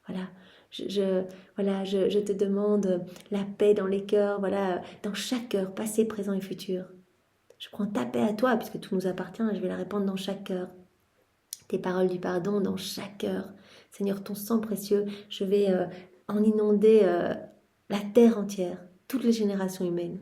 Voilà. Je te demande la paix dans les cœurs, voilà, dans chaque cœur, passé, présent et futur. Je prends ta paix à toi, puisque tout nous appartient, et je vais la répandre dans chaque cœur. Tes paroles du pardon dans chaque cœur. Seigneur, ton sang précieux, je vais en inonder la terre entière, toutes les générations humaines.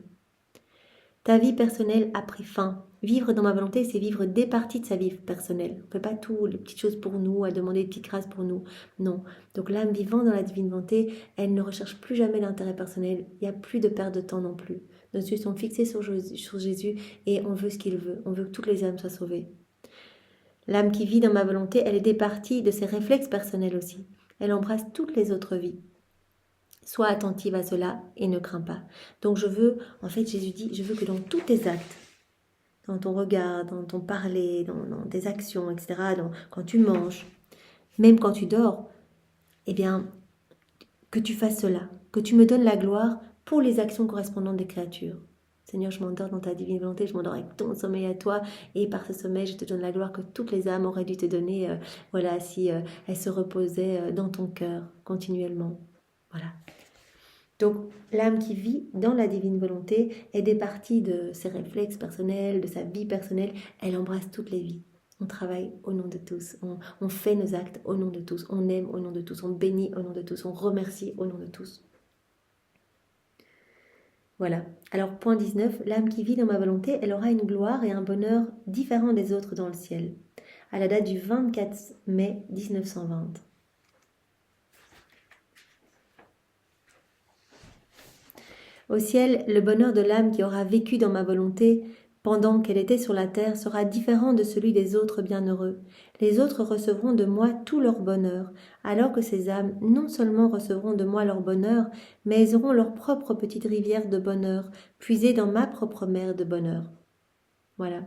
Ta vie personnelle a pris fin. Vivre dans ma volonté, c'est vivre des parties de sa vie personnelle. On ne fait pas tout, les petites choses pour nous, à demander des petites grâces pour nous. Non. Donc l'âme vivant dans la divine volonté, elle ne recherche plus jamais l'intérêt personnel. Il n'y a plus de perte de temps non plus. Nos yeux sont fixés sur Jésus et on veut ce qu'il veut. On veut que toutes les âmes soient sauvées. L'âme qui vit dans ma volonté, elle est départie de ses réflexes personnels aussi. Elle embrasse toutes les autres vies. Sois attentive à cela et ne crains pas. Donc je veux, en fait Jésus dit, je veux que dans tous tes actes, dans ton regard, dans ton parler, dans tes actions, etc., quand tu manges, même quand tu dors, eh bien, que tu fasses cela, que tu me donnes la gloire pour les actions correspondantes des créatures. Seigneur, je m'endors dans ta divine volonté, je m'endors avec ton sommeil à toi, et par ce sommeil, je te donne la gloire que toutes les âmes auraient dû te donner, voilà, si elles se reposaient dans ton cœur continuellement. Voilà. Donc, l'âme qui vit dans la divine volonté est départie de ses réflexes personnels, de sa vie personnelle. Elle embrasse toutes les vies. On travaille au nom de tous. On fait nos actes au nom de tous. On aime au nom de tous. On bénit au nom de tous. On remercie au nom de tous. Voilà. Alors, point 19. L'âme qui vit dans ma volonté, elle aura une gloire et un bonheur différents des autres dans le ciel. À la date du 24 mai 1920. Au ciel, le bonheur de l'âme qui aura vécu dans ma volonté pendant qu'elle était sur la terre sera différent de celui des autres bienheureux. Les autres recevront de moi tout leur bonheur, alors que ces âmes non seulement recevront de moi leur bonheur, mais elles auront leur propre petite rivière de bonheur, puisée dans ma propre mer de bonheur. Voilà.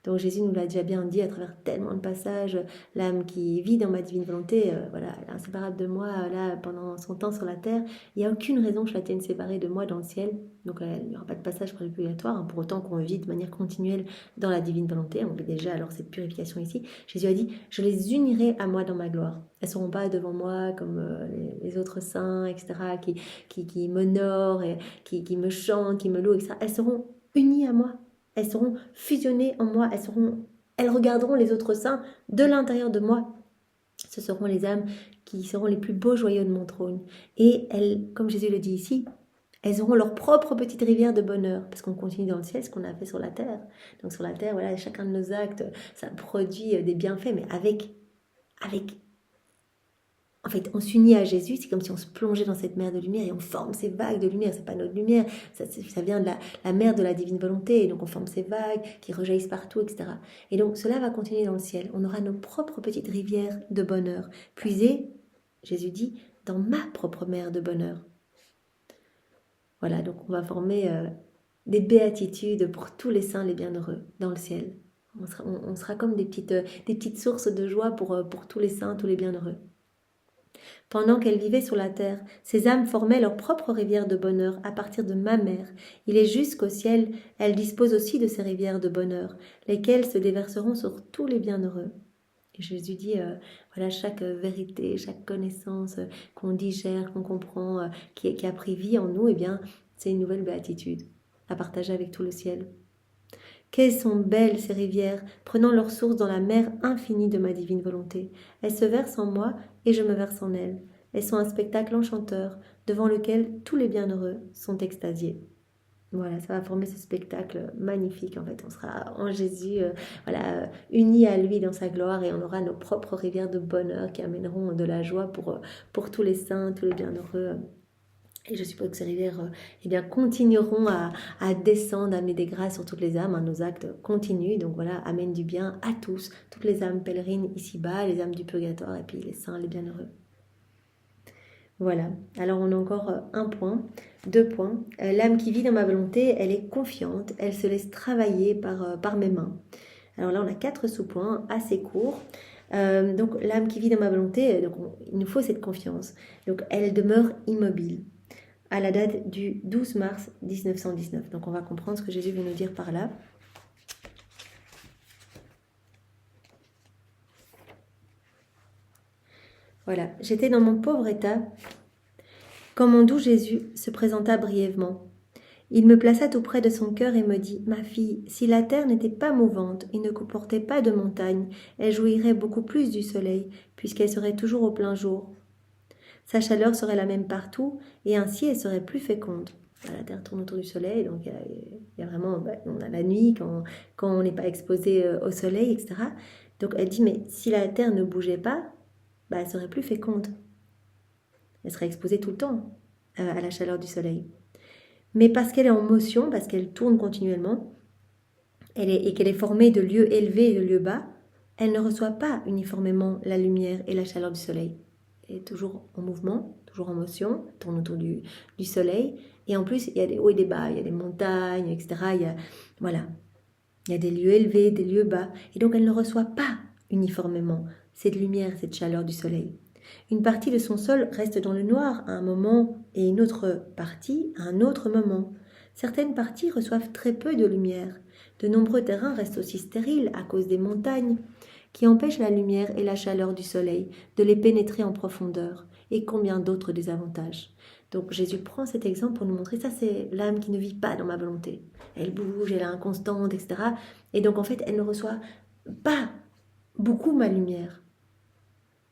Donc Jésus nous l'a déjà bien dit à travers tellement de passages, l'âme qui vit dans ma divine volonté, voilà, elle est inséparable de moi là pendant son temps sur la terre. Il n'y a aucune raison que je la tienne séparée de moi dans le ciel. Donc il n'y aura pas de passage préobligatoire, hein, pour autant qu'on vit de manière continuelle dans la divine volonté. On vit déjà alors cette purification ici. Jésus a dit, je les unirai à moi dans ma gloire. Elles ne seront pas devant moi comme les autres saints, etc., qui m'honorent, et qui me chantent, qui me louent, etc. Elles seront unies à moi. Elles seront fusionnées en moi, elles regarderont les autres saints de l'intérieur de moi. Ce seront les âmes qui seront les plus beaux joyaux de mon trône. Et elles, comme Jésus le dit ici, elles auront leur propre petite rivière de bonheur, parce qu'on continue dans le ciel ce qu'on a fait sur la terre. Donc sur la terre, voilà, chacun de nos actes, ça produit des bienfaits, mais avec En fait, on s'unit à Jésus, c'est comme si on se plongeait dans cette mer de lumière et on forme ces vagues de lumière. C'est pas notre lumière, ça vient de la mer de la divine volonté. Et donc on forme ces vagues qui rejaillissent partout, etc. Et donc cela va continuer dans le ciel. On aura nos propres petites rivières de bonheur, puisées, Jésus dit, dans ma propre mer de bonheur. Voilà, donc on va former des béatitudes pour tous les saints, les bienheureux, dans le ciel. On sera comme des petites sources de joie pour tous les saints, tous les bienheureux. Pendant qu'elles vivaient sur la terre, ces âmes formaient leur propre rivière de bonheur à partir de ma mère. Il est jusqu'au ciel, elles disposent aussi de ces rivières de bonheur, lesquelles se déverseront sur tous les bienheureux. Et Jésus dit, voilà, chaque vérité, chaque connaissance qu'on digère, qu'on comprend, qui a pris vie en nous, eh bien, c'est une nouvelle béatitude à partager avec tout le ciel. Qu'elles sont belles ces rivières, prenant leur source dans la mer infinie de ma divine volonté. Elles se versent en moi et je me verse en elles. Elles sont un spectacle enchanteur, devant lequel tous les bienheureux sont extasiés. Voilà, ça va former ce spectacle magnifique. En fait, on sera en Jésus, unis à lui dans sa gloire et on aura nos propres rivières de bonheur qui amèneront de la joie pour tous les saints, tous les bienheureux. Et je suppose que ces rivières continueront à descendre, à amener des grâces sur toutes les âmes. Nos actes continuent, donc voilà, amènent du bien à tous, toutes les âmes pèlerines ici-bas, les âmes du purgatoire et puis les saints, les bienheureux. Voilà, alors on a encore un point, 2 points. L'âme qui vit dans ma volonté, elle est confiante, elle se laisse travailler par mes mains. Alors là, on a 4 sous-points assez courts. Donc l'âme qui vit dans ma volonté, il nous faut cette confiance. Donc elle demeure immobile à la date du 12 mars 1919. Donc on va comprendre ce que Jésus veut nous dire par là. Voilà, j'étais dans mon pauvre état quand mon doux Jésus se présenta brièvement. Il me plaça tout près de son cœur et me dit « Ma fille, si la terre n'était pas mouvante et ne comportait pas de montagnes, elle jouirait beaucoup plus du soleil, puisqu'elle serait toujours au plein jour. Sa chaleur serait la même partout, et ainsi elle serait plus féconde. » La terre tourne autour du soleil, donc il y a vraiment, on a la nuit quand on n'est pas exposé au soleil, etc. Donc elle dit, mais si la terre ne bougeait pas, elle serait plus féconde. Elle serait exposée tout le temps à la chaleur du soleil. Mais parce qu'elle est en motion, parce qu'elle tourne continuellement, et qu'elle est formée de lieux élevés et de lieux bas, elle ne reçoit pas uniformément la lumière et la chaleur du soleil. Elle est toujours en mouvement, toujours en motion, elle tourne autour du soleil. Et en plus, il y a des hauts et des bas, il y a des montagnes, etc. Il y a des lieux élevés, des lieux bas. Et donc, elle ne reçoit pas uniformément cette lumière, cette chaleur du soleil. Une partie de son sol reste dans le noir à un moment et une autre partie à un autre moment. Certaines parties reçoivent très peu de lumière. De nombreux terrains restent aussi stériles à cause des montagnes qui empêchent la lumière et la chaleur du soleil de les pénétrer en profondeur, et combien d'autres désavantages. Donc Jésus prend cet exemple pour nous montrer, ça c'est l'âme qui ne vit pas dans ma volonté. Elle bouge, elle est inconstante, etc. Et donc en fait, elle ne reçoit pas beaucoup ma lumière.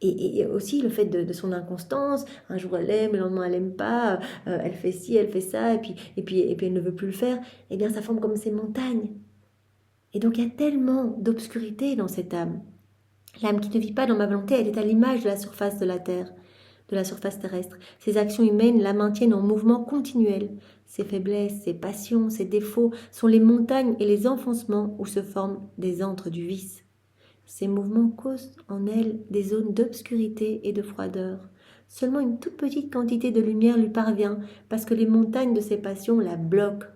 Et aussi le fait de son inconstance, un jour elle aime, le lendemain elle n'aime pas, elle fait ci, elle fait ça, et puis elle ne veut plus le faire, eh bien ça forme comme ces montagnes. Et donc il y a tellement d'obscurité dans cette âme. L'âme qui ne vit pas dans ma volonté, elle est à l'image de la surface de la terre, de la surface terrestre. Ses actions humaines la maintiennent en mouvement continuel. Ses faiblesses, ses passions, ses défauts sont les montagnes et les enfoncements où se forment des antres du vice. Ces mouvements causent en elle des zones d'obscurité et de froideur. Seulement une toute petite quantité de lumière lui parvient parce que les montagnes de ses passions la bloquent.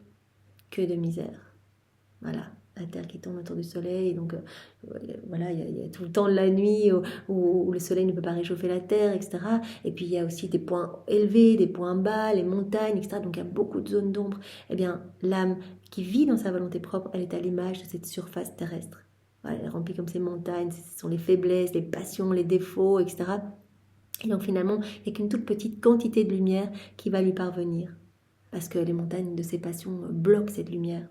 Que de misère. Voilà, la terre qui tourne autour du soleil, donc voilà, il y a tout le temps la nuit où le soleil ne peut pas réchauffer la terre, etc. Et puis il y a aussi des points élevés, des points bas, les montagnes, etc. Donc il y a beaucoup de zones d'ombre. Eh bien, l'âme qui vit dans sa volonté propre, elle est à l'image de cette surface terrestre. Voilà, elle est remplie comme ces montagnes, ce sont les faiblesses, les passions, les défauts, etc. Et donc finalement, il n'y a qu'une toute petite quantité de lumière qui va lui parvenir. Parce que les montagnes de ses passions bloquent cette lumière.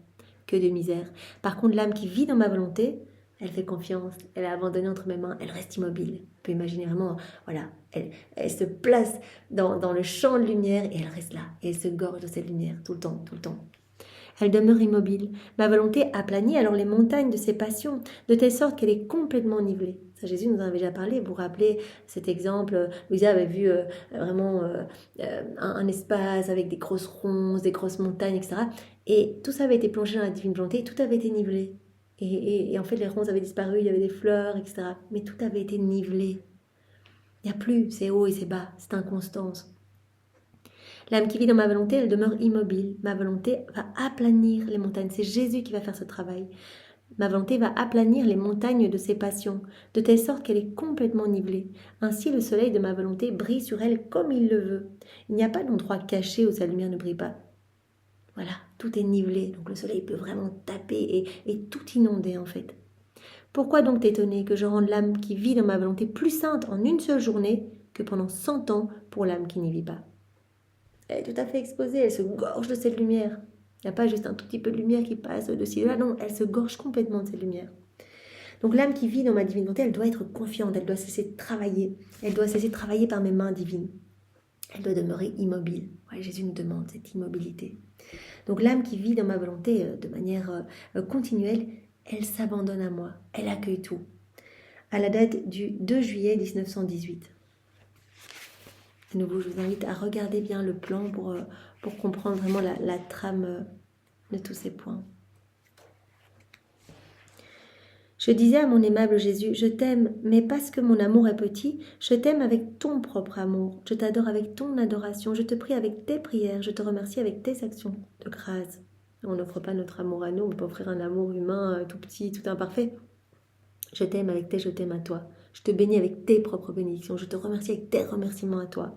Que de misère. Par contre, l'âme qui vit dans ma volonté, elle fait confiance, elle a abandonné entre mes mains, elle reste immobile. On peut imaginer vraiment, voilà, elle se place dans le champ de lumière et elle reste là. Et elle se gorge de cette lumière tout le temps, tout le temps. elle demeure immobile. Ma volonté aplanit alors les montagnes de ses passions, de telle sorte qu'elle est complètement nivelée. Ça, Jésus nous en avait déjà parlé. Vous vous rappelez cet exemple, Louisa avait vu vraiment un espace avec des grosses ronces, des grosses montagnes, etc. Et tout ça avait été plongé dans la divine volonté, tout avait été nivelé. Et en fait, les ronces avaient disparu, il y avait des fleurs, etc. Mais tout avait été nivelé. Il n'y a plus, c'est haut et c'est bas, c'est inconstance. L'âme qui vit dans ma volonté, elle demeure immobile. Ma volonté va aplanir les montagnes. C'est Jésus qui va faire ce travail. Ma volonté va aplanir les montagnes de ses passions, de telle sorte qu'elle est complètement nivelée. Ainsi, le soleil de ma volonté brille sur elle comme il le veut. Il n'y a pas d'endroit caché où sa lumière ne brille pas. Voilà, tout est nivelé. Donc le soleil peut vraiment taper et tout inonder en fait. Pourquoi donc t'étonner que je rende l'âme qui vit dans ma volonté plus sainte en une seule journée que pendant 100 ans pour l'âme qui n'y vit pas? Elle est tout à fait exposée, elle se gorge de cette lumière. Il n'y a pas juste un tout petit peu de lumière qui passe de-ci, de là, non, elle se gorge complètement de cette lumière. Donc l'âme qui vit dans ma divine volonté, elle doit être confiante, elle doit cesser de travailler. Elle doit cesser de travailler par mes mains divines. Elle doit demeurer immobile. Ouais, Jésus nous demande cette immobilité. Donc l'âme qui vit dans ma volonté de manière continuelle, elle s'abandonne à moi, elle accueille tout. À la date du 2 juillet 1918. De nouveau, je vous invite à regarder bien le plan pour comprendre vraiment la trame de tous ces points. Je disais à mon aimable Jésus, je t'aime, mais parce que mon amour est petit, je t'aime avec ton propre amour. Je t'adore avec ton adoration, je te prie avec tes prières, je te remercie avec tes actions de grâce. On n'offre pas notre amour à nous, on peut offrir un amour humain tout petit, tout imparfait. Je t'aime avec tes je t'aime à toi. Je te bénis avec tes propres bénédictions, je te remercie avec tes remerciements à toi.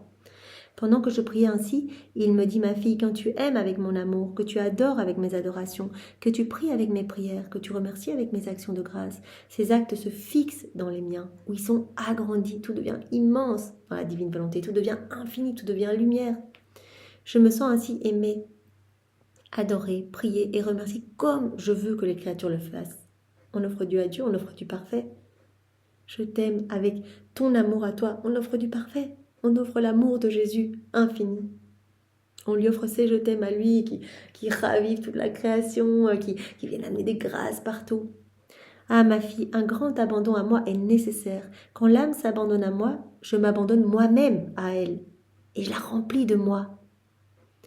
Pendant que je priais ainsi, il me dit, ma fille, quand tu aimes avec mon amour, que tu adores avec mes adorations, que tu pries avec mes prières, que tu remercies avec mes actions de grâce, ces actes se fixent dans les miens, où ils sont agrandis, tout devient immense dans la divine volonté, tout devient infini, tout devient lumière. Je me sens ainsi aimée, adorée, priée et remerciée comme je veux que les créatures le fassent. On offre Dieu à Dieu, on offre du parfait. Je t'aime avec ton amour à toi, on offre du parfait. On offre l'amour de Jésus infini. On lui offre ses je t'aime à lui qui ravivent toute la création, qui viennent amener des grâces partout. Ah ma fille, un grand abandon à moi est nécessaire. Quand l'âme s'abandonne à moi, je m'abandonne moi-même à elle. Et je la remplis de moi.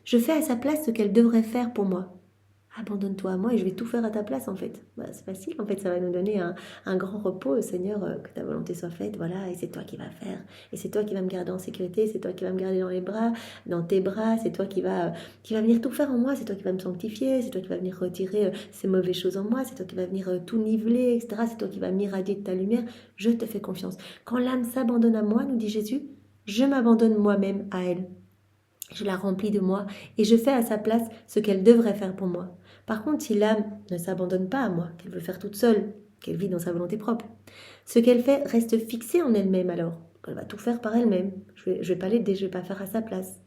Je fais à sa place ce qu'elle devrait faire pour moi. Abandonne-toi à moi et je vais tout faire à ta place en fait. C'est facile en fait, ça va nous donner un grand repos, Seigneur, que ta volonté soit faite, voilà, et c'est toi qui vas faire. Et c'est toi qui vas me garder en sécurité, c'est toi qui vas me garder dans les bras, dans tes bras, c'est toi qui va venir tout faire en moi, c'est toi qui vas me sanctifier, c'est toi qui vas venir retirer ces mauvaises choses en moi, c'est toi qui vas venir tout niveler, etc. C'est toi qui vas m'irradier de ta lumière, je te fais confiance. Quand l'âme s'abandonne à moi, nous dit Jésus, je m'abandonne moi-même à elle. Je la remplis de moi et je fais à sa place ce qu'elle devrait faire pour moi. Par contre, si l'âme ne s'abandonne pas à moi, qu'elle veut faire toute seule, qu'elle vit dans sa volonté propre, ce qu'elle fait reste fixé en elle-même alors. Elle va tout faire par elle-même. Je vais pas l'aider, je vais pas faire à sa place.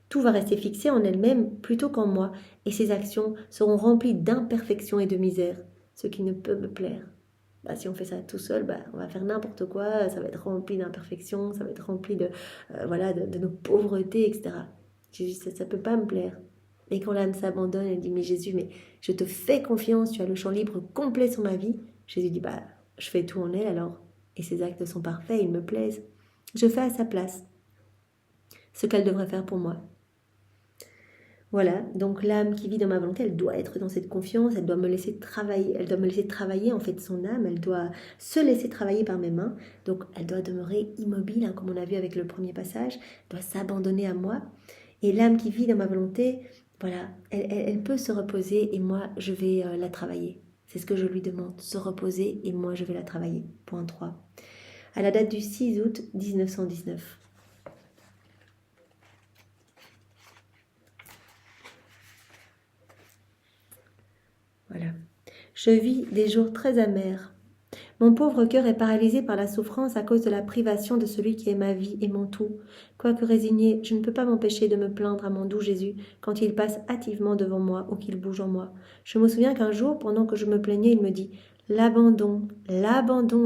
Tout va rester fixé en elle-même plutôt qu'en moi et ses actions seront remplies d'imperfection et de misère, ce qui ne peut me plaire. Si on fait ça tout seul, on va faire n'importe quoi, ça va être rempli d'imperfections, ça va être rempli de nos pauvretés, etc. Jésus, ça ne peut pas me plaire. Et quand l'âme s'abandonne, elle dit, mais Jésus, mais je te fais confiance, tu as le champ libre complet sur ma vie. Jésus dit, je fais tout en elle alors. Et ses actes sont parfaits, ils me plaisent. Je fais à sa place ce qu'elle devrait faire pour moi. Voilà, donc l'âme qui vit dans ma volonté, elle doit être dans cette confiance, elle doit me laisser travailler, en fait son âme, elle doit se laisser travailler par mes mains, donc elle doit demeurer immobile, comme on a vu avec le premier passage, elle doit s'abandonner à moi. Et l'âme qui vit dans ma volonté, voilà, elle peut se reposer et moi je vais la travailler. C'est ce que je lui demande, se reposer et moi je vais la travailler. Point 3. À la date du 6 août 1919. Voilà. Je vis des jours très amers. Mon pauvre cœur est paralysé par la souffrance à cause de la privation de celui qui est ma vie et mon tout. Quoique résigné, je ne peux pas m'empêcher de me plaindre à mon doux Jésus quand il passe hâtivement devant moi ou qu'il bouge en moi. Je me souviens qu'un jour, pendant que je me plaignais, il me dit « L'abandon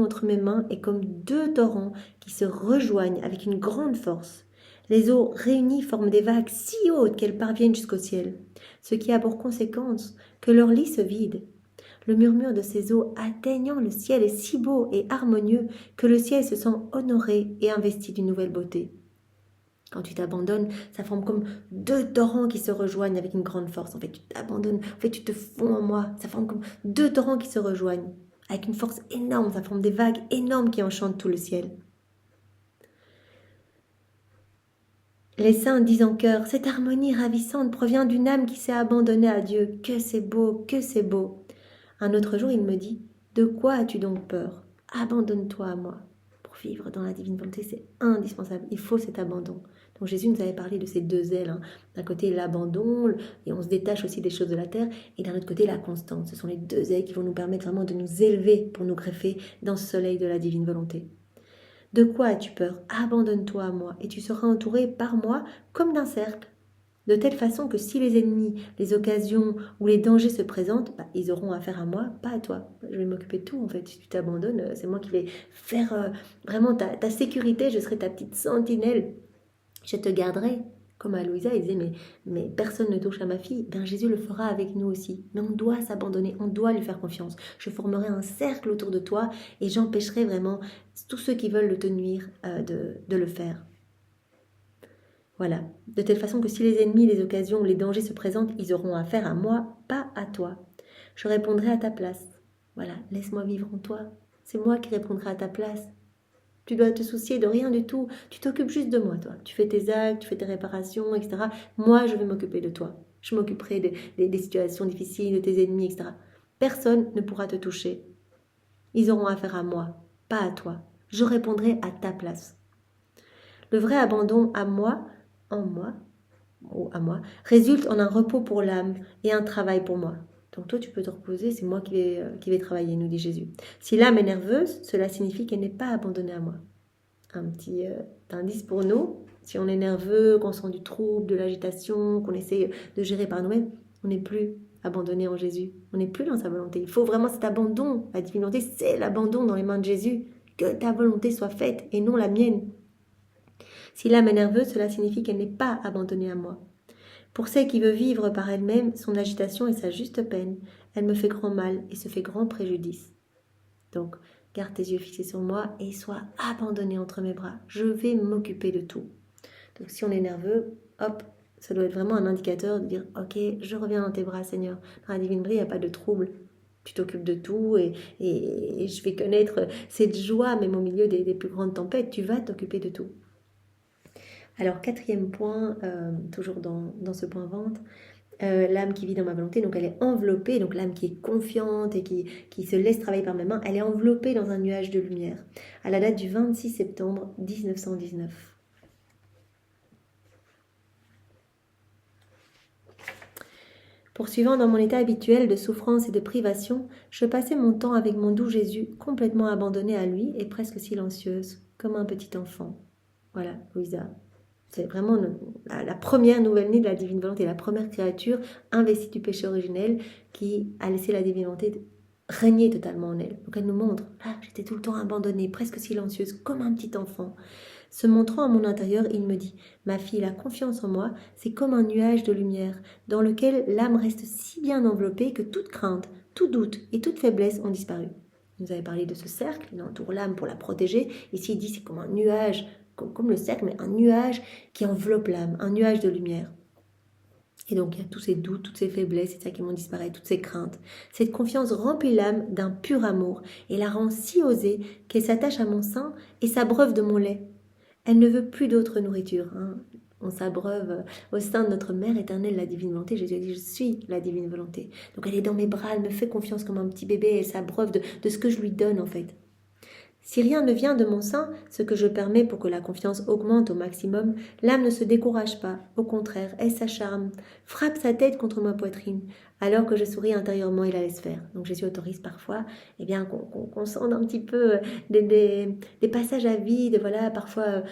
entre mes mains est comme deux torrents qui se rejoignent avec une grande force. Les eaux réunies forment des vagues si hautes qu'elles parviennent jusqu'au ciel, ce qui a pour conséquence que leur lit se vide. Le murmure de ces eaux atteignant le ciel est si beau et harmonieux que le ciel se sent honoré et investi d'une nouvelle beauté. Quand tu t'abandonnes, ça forme comme deux torrents qui se rejoignent avec une grande force. En fait, tu t'abandonnes, en fait, tu te fonds en moi. Ça forme comme deux torrents qui se rejoignent avec une force énorme. Ça forme des vagues énormes qui enchantent tout le ciel. Les saints disent en chœur, cette harmonie ravissante provient d'une âme qui s'est abandonnée à Dieu. Que c'est beau, que c'est beau. Un autre jour, il me dit, de quoi as-tu donc peur? Abandonne-toi à moi. Pour vivre dans la divine volonté, c'est indispensable. Il faut cet abandon. Donc Jésus nous avait parlé de ces deux ailes. D'un côté, l'abandon, et on se détache aussi des choses de la terre, et d'un autre côté, la constance. Ce sont les deux ailes qui vont nous permettre vraiment de nous élever pour nous greffer dans ce soleil de la divine volonté. De quoi as-tu peur? Abandonne-toi à moi, et tu seras entouré par moi comme d'un cercle. De telle façon que si les ennemis, les occasions ou les dangers se présentent, ils auront affaire à moi, pas à toi. Je vais m'occuper de tout en fait. Si tu t'abandonnes, c'est moi qui vais faire vraiment ta sécurité, je serai ta petite sentinelle. Je te garderai. Comme à Louisa, il disait, mais personne ne touche à ma fille. Ben, Jésus le fera avec nous aussi. Mais on doit s'abandonner, on doit lui faire confiance. Je formerai un cercle autour de toi et j'empêcherai vraiment tous ceux qui veulent te nuire de le faire. Voilà, de telle façon que si les ennemis, les occasions, les dangers se présentent, ils auront affaire à moi, pas à toi. Je répondrai à ta place. Voilà, laisse-moi vivre en toi. C'est moi qui répondrai à ta place. Tu dois te soucier de rien du tout. Tu t'occupes juste de moi, toi. Tu fais tes actes, tu fais tes réparations, etc. Moi, je vais m'occuper de toi. Je m'occuperai des situations difficiles, de tes ennemis, etc. Personne ne pourra te toucher. Ils auront affaire à moi, pas à toi. Je répondrai à ta place. Le vrai abandon à moi, en moi, ou à moi, résulte en un repos pour l'âme et un travail pour moi. Donc toi, tu peux te reposer, c'est moi qui vais travailler, nous dit Jésus. Si l'âme est nerveuse, cela signifie qu'elle n'est pas abandonnée à moi. Un petit indice pour nous, si on est nerveux, qu'on sent du trouble, de l'agitation, qu'on essaie de gérer par nous-mêmes, on n'est plus abandonné en Jésus. On n'est plus dans sa volonté. Il faut vraiment cet abandon. La divine volonté, c'est l'abandon dans les mains de Jésus. Que ta volonté soit faite et non la mienne. Si l'âme est nerveuse, cela signifie qu'elle n'est pas abandonnée à moi. Pour celle qui veut vivre par elle-même, son agitation est sa juste peine. Elle me fait grand mal et se fait grand préjudice. Donc, garde tes yeux fixés sur moi et sois abandonné entre mes bras. Je vais m'occuper de tout. Donc, si on est nerveux, hop, ça doit être vraiment un indicateur de dire, ok, je reviens dans tes bras, Seigneur. Dans la divine brie, il n'y a pas de trouble. Tu t'occupes de tout et je vais connaître cette joie, même au milieu des plus grandes tempêtes, tu vas t'occuper de tout. Alors, quatrième point, toujours dans ce point vente, l'âme qui vit dans ma volonté, donc elle est enveloppée, donc l'âme qui est confiante et qui se laisse travailler par mes mains, elle est enveloppée dans un nuage de lumière, à la date du 26 septembre 1919. Poursuivant dans mon état habituel de souffrance et de privation, je passais mon temps avec mon doux Jésus, complètement abandonnée à lui et presque silencieuse, comme un petit enfant. Voilà, Louisa. C'est vraiment la première nouvelle-née de la divine volonté, la première créature investie du péché originel qui a laissé la divine volonté régner totalement en elle. Donc elle nous montre, j'étais tout le temps abandonnée, presque silencieuse, comme un petit enfant. Se montrant à mon intérieur, il me dit, ma fille, la confiance en moi, c'est comme un nuage de lumière dans lequel l'âme reste si bien enveloppée que toute crainte, tout doute et toute faiblesse ont disparu. Il nous avait parlé de ce cercle, il entoure l'âme pour la protéger. Ici, il dit c'est comme un nuage, comme le cercle, mais un nuage qui enveloppe l'âme, un nuage de lumière. Et donc, il y a tous ces doutes, toutes ces faiblesses, c'est ça qui vont disparaître, toutes ces craintes. Cette confiance remplit l'âme d'un pur amour et la rend si osée qu'elle s'attache à mon sein et s'abreuve de mon lait. Elle ne veut plus d'autre nourriture. On s'abreuve au sein de notre Mère éternelle, la divine volonté. Jésus a dit, je suis la divine volonté. Donc, elle est dans mes bras, elle me fait confiance comme un petit bébé, elle s'abreuve de ce que je lui donne en fait. Si rien ne vient de mon sein, ce que je permets pour que la confiance augmente au maximum, l'âme ne se décourage pas. Au contraire, elle s'acharne, frappe sa tête contre ma poitrine, alors que je souris intérieurement et la laisse faire. Donc Jésus autorise parfois qu'on sente un petit peu des passages à vide. Voilà, parfois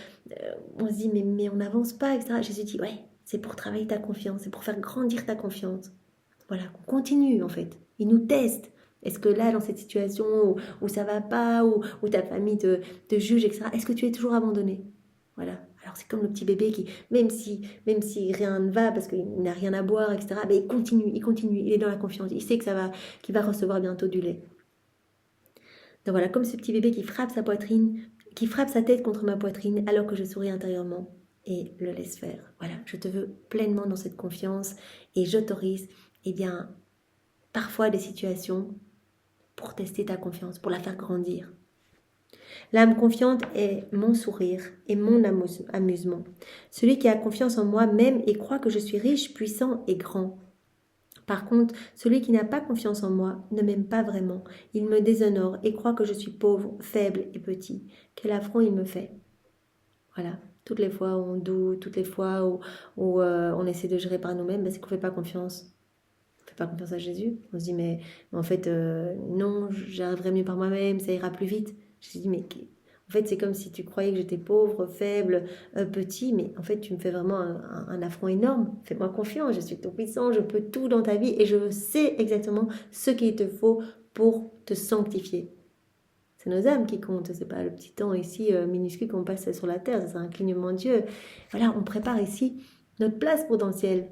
on se dit mais on n'avance pas, etc. Jésus dit ouais, c'est pour travailler ta confiance, c'est pour faire grandir ta confiance. Voilà, qu'on continue en fait. Il nous teste. Est-ce que là, dans cette situation où ça va pas, où ta famille te juge, etc., est-ce que tu es toujours abandonné? Voilà. Alors c'est comme le petit bébé qui, même si rien ne va parce qu'il n'a rien à boire, etc., mais il continue, il est dans la confiance, il sait que qu'il va recevoir bientôt du lait. Donc voilà, comme ce petit bébé qui frappe sa poitrine, qui frappe sa tête contre ma poitrine alors que je souris intérieurement et le laisse faire. Voilà, je te veux pleinement dans cette confiance et j'autorise, eh bien, parfois des situations pour tester ta confiance, pour la faire grandir. L'âme confiante est mon sourire et mon amusement. Celui qui a confiance en moi m'aime et croit que je suis riche, puissant et grand. Par contre, celui qui n'a pas confiance en moi ne m'aime pas vraiment. Il me déshonore et croit que je suis pauvre, faible et petit. Quel affront il me fait. Voilà. Toutes les fois où on doute, toutes les fois où on essaie de gérer par nous-mêmes, c'est qu'on ne fait pas confiance. On ne fait pas confiance à Jésus. On se dit, mais en fait, non, j'arriverai mieux par moi-même, ça ira plus vite. Je me dis, mais en fait, c'est comme si tu croyais que j'étais pauvre, faible, petit, mais en fait, tu me fais vraiment un affront énorme. Fais-moi confiance, je suis tout puissant, je peux tout dans ta vie et je sais exactement ce qu'il te faut pour te sanctifier. C'est nos âmes qui comptent, c'est pas le petit temps ici minuscule qu'on passe sur la terre, c'est un clignement de Dieu. Voilà, on prépare ici notre place pour dans le ciel.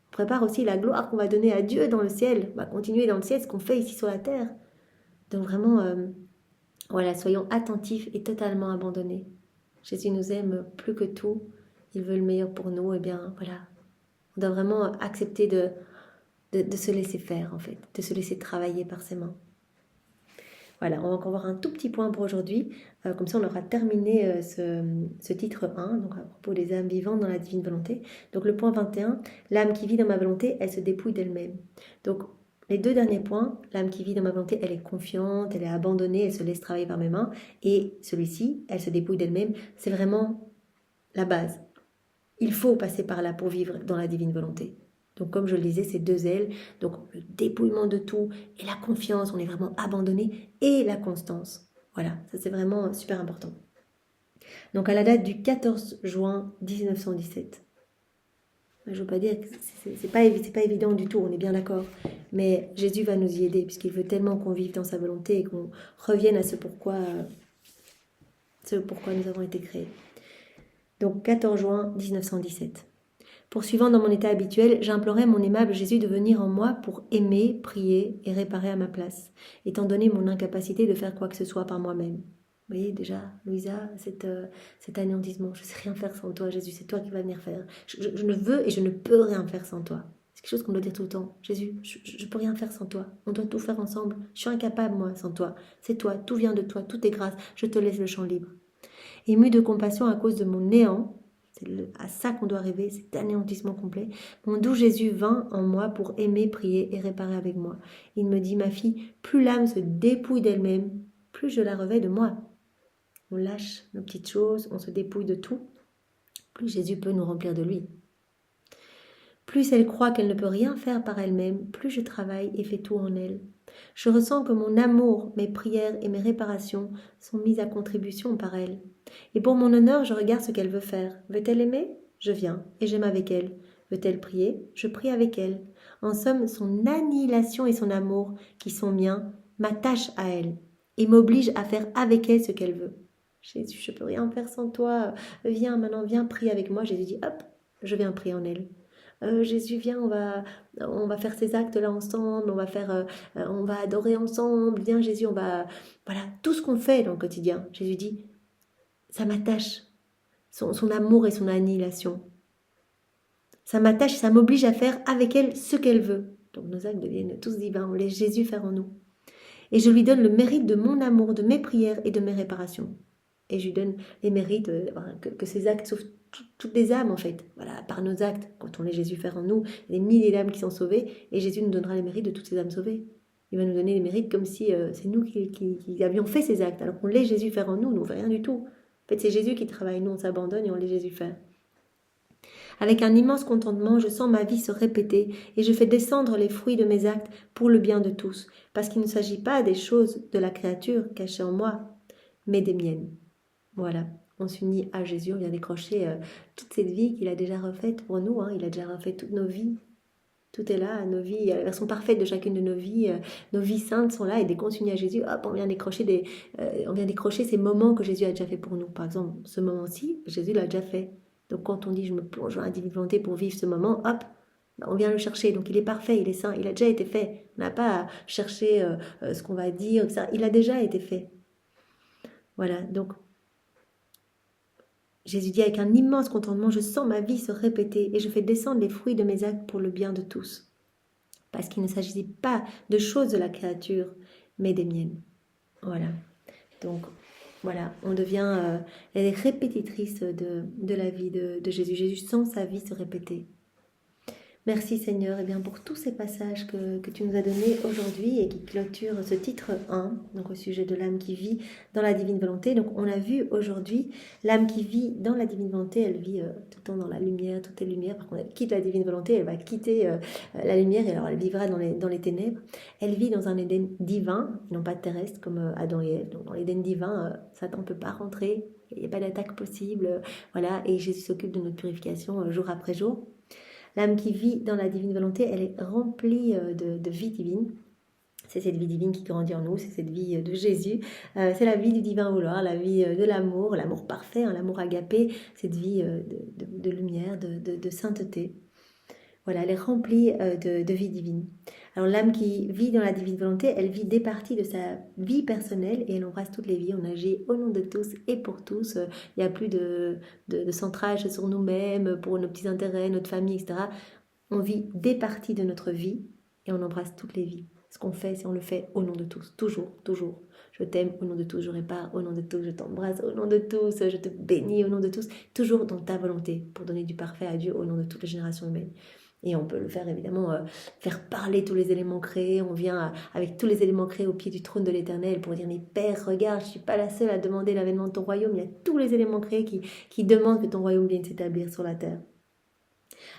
On prépare aussi la gloire qu'on va donner à Dieu dans le ciel. On va continuer dans le ciel ce qu'on fait ici sur la terre. Donc vraiment, voilà, soyons attentifs et totalement abandonnés. Jésus nous aime plus que tout. Il veut le meilleur pour nous. Et bien, voilà, on doit vraiment accepter de se laisser faire, en fait, de se laisser travailler par ses mains. Voilà, on va encore voir un tout petit point pour aujourd'hui. Comme ça, on aura terminé ce titre 1, donc à propos des âmes vivantes dans la divine volonté. Donc le point 21, l'âme qui vit dans ma volonté, elle se dépouille d'elle-même. Donc les deux derniers points, l'âme qui vit dans ma volonté, elle est confiante, elle est abandonnée, elle se laisse travailler par mes mains. Et celui-ci, elle se dépouille d'elle-même, c'est vraiment la base. Il faut passer par là pour vivre dans la divine volonté. Donc comme je le disais, c'est deux ailes, donc le dépouillement de tout et la confiance, on est vraiment abandonné, et la constance. Voilà, ça c'est vraiment super important. Donc à la date du 14 juin 1917, je ne veux pas dire que c'est pas évident du tout, on est bien d'accord, mais Jésus va nous y aider puisqu'il veut tellement qu'on vive dans sa volonté et qu'on revienne à ce pourquoi nous avons été créés. Donc 14 juin 1917. Poursuivant dans mon état habituel, j'implorais mon aimable Jésus de venir en moi pour aimer, prier et réparer à ma place, étant donné mon incapacité de faire quoi que ce soit par moi-même. Vous voyez déjà, Louisa, cet anéantissement. Je ne sais rien faire sans toi, Jésus, c'est toi qui vas venir faire. Je ne veux et je ne peux rien faire sans toi. C'est quelque chose qu'on doit dire tout le temps. Jésus, je ne peux rien faire sans toi. On doit tout faire ensemble. Je suis incapable, moi, sans toi. C'est toi, tout vient de toi, tout est grâce. Je te laisse le champ libre. Ému de compassion à cause de mon néant, c'est à ça qu'on doit rêver, cet anéantissement complet. Mon doux Jésus vint en moi pour aimer, prier et réparer avec moi. Il me dit, ma fille, plus l'âme se dépouille d'elle-même, plus je la revêt de moi. On lâche nos petites choses, on se dépouille de tout, plus Jésus peut nous remplir de lui. Plus elle croit qu'elle ne peut rien faire par elle-même, plus je travaille et fais tout en elle. Je ressens que mon amour, mes prières et mes réparations sont mises à contribution par elle. Et pour mon honneur, je regarde ce qu'elle veut faire. Veut-elle aimer? Je viens et j'aime avec elle. Veut-elle prier? Je prie avec elle. En somme, son annihilation et son amour, qui sont miens, m'attachent à elle et m'obligent à faire avec elle ce qu'elle veut. Jésus, je ne peux rien faire sans toi. Viens maintenant, viens prier avec moi. Jésus dit, hop, je viens prier en elle. Jésus, viens, on va faire ces actes-là ensemble, on va adorer ensemble. Viens, Jésus, voilà, tout ce qu'on fait dans le quotidien. Jésus dit, ça m'attache, son amour et son annihilation. Ça m'attache, ça m'oblige à faire avec elle ce qu'elle veut. Donc nos actes deviennent tous divins, on laisse Jésus faire en nous. Et je lui donne le mérite de mon amour, de mes prières et de mes réparations. Et je lui donne les mérites que ces actes sauvent toutes les âmes en fait. Voilà, par nos actes, quand on laisse Jésus faire en nous, il y a des milliers d'âmes qui sont sauvées et Jésus nous donnera les mérites de toutes ces âmes sauvées. Il va nous donner les mérites comme si c'est nous qui avions fait ces actes. Alors qu'on laisse Jésus faire en nous, nous on ne fait rien du tout. En fait, c'est Jésus qui travaille, nous on s'abandonne et on laisse Jésus faire. Avec un immense contentement, je sens ma vie se répéter et je fais descendre les fruits de mes actes pour le bien de tous, parce qu'il ne s'agit pas des choses de la créature cachée en moi, mais des miennes. Voilà, on s'unit à Jésus, on vient décrocher toute cette vie qu'il a déjà refaite pour nous, il a déjà refait toutes nos vies. Tout est là, nos vies, la version parfaite de chacune de nos vies saintes sont là et dès qu'on s'unit à Jésus, hop, on vient décrocher ces moments que Jésus a déjà fait pour nous. Par exemple, ce moment-ci, Jésus l'a déjà fait. Donc quand on dit je me plonge dans la divine volonté pour vivre ce moment, hop, on vient le chercher. Donc il est parfait, il est saint, il a déjà été fait. On n'a pas à chercher ce qu'on va dire, etc. Il a déjà été fait. Voilà, donc Jésus dit avec un immense contentement, je sens ma vie se répéter et je fais descendre les fruits de mes actes pour le bien de tous. Parce qu'il ne s'agissait pas de choses de la créature, mais des miennes. Voilà. Donc, voilà, on devient elle est répétitrice de la vie de Jésus. Jésus sent sa vie se répéter. Merci Seigneur bien, pour tous ces passages que tu nous as donnés aujourd'hui et qui clôturent ce titre 1, donc au sujet de l'âme qui vit dans la divine volonté. Donc on a vu aujourd'hui, l'âme qui vit dans la divine volonté, elle vit tout le temps dans la lumière, tout est lumière. Par contre, elle quitte la divine volonté, elle va quitter la lumière et alors elle vivra dans les ténèbres. Elle vit dans un Éden divin, non pas terrestre comme Adam et Ève. Donc dans l'Éden divin, Satan ne peut pas rentrer, il n'y a pas d'attaque possible. Voilà, et Jésus s'occupe de notre purification jour après jour. L'âme qui vit dans la divine volonté, elle est remplie de vie divine. C'est cette vie divine qui grandit en nous, c'est cette vie de Jésus. C'est la vie du divin vouloir, la vie de l'amour parfait, hein, l'amour agapé, cette vie de lumière, de sainteté. Voilà, elle est remplie de vie divine. Alors l'âme qui vit dans la divine volonté, elle vit des parties de sa vie personnelle et elle embrasse toutes les vies. On agit au nom de tous et pour tous. Il n'y a plus de centrage sur nous-mêmes, pour nos petits intérêts, notre famille, etc. On vit des parties de notre vie et on embrasse toutes les vies. Ce qu'on fait, c'est on le fait au nom de tous, toujours, toujours. Je t'aime au nom de tous, je répare au nom de tous, je t'embrasse au nom de tous, je te bénis au nom de tous, toujours dans ta volonté, pour donner du parfait à Dieu au nom de toutes les générations humaines. Et on peut le faire évidemment, faire parler tous les éléments créés. On vient avec tous les éléments créés au pied du trône de l'Éternel pour dire, mais Père, regarde, je ne suis pas la seule à demander l'avènement de ton royaume. Il y a tous les éléments créés qui demandent que ton royaume vienne s'établir sur la terre.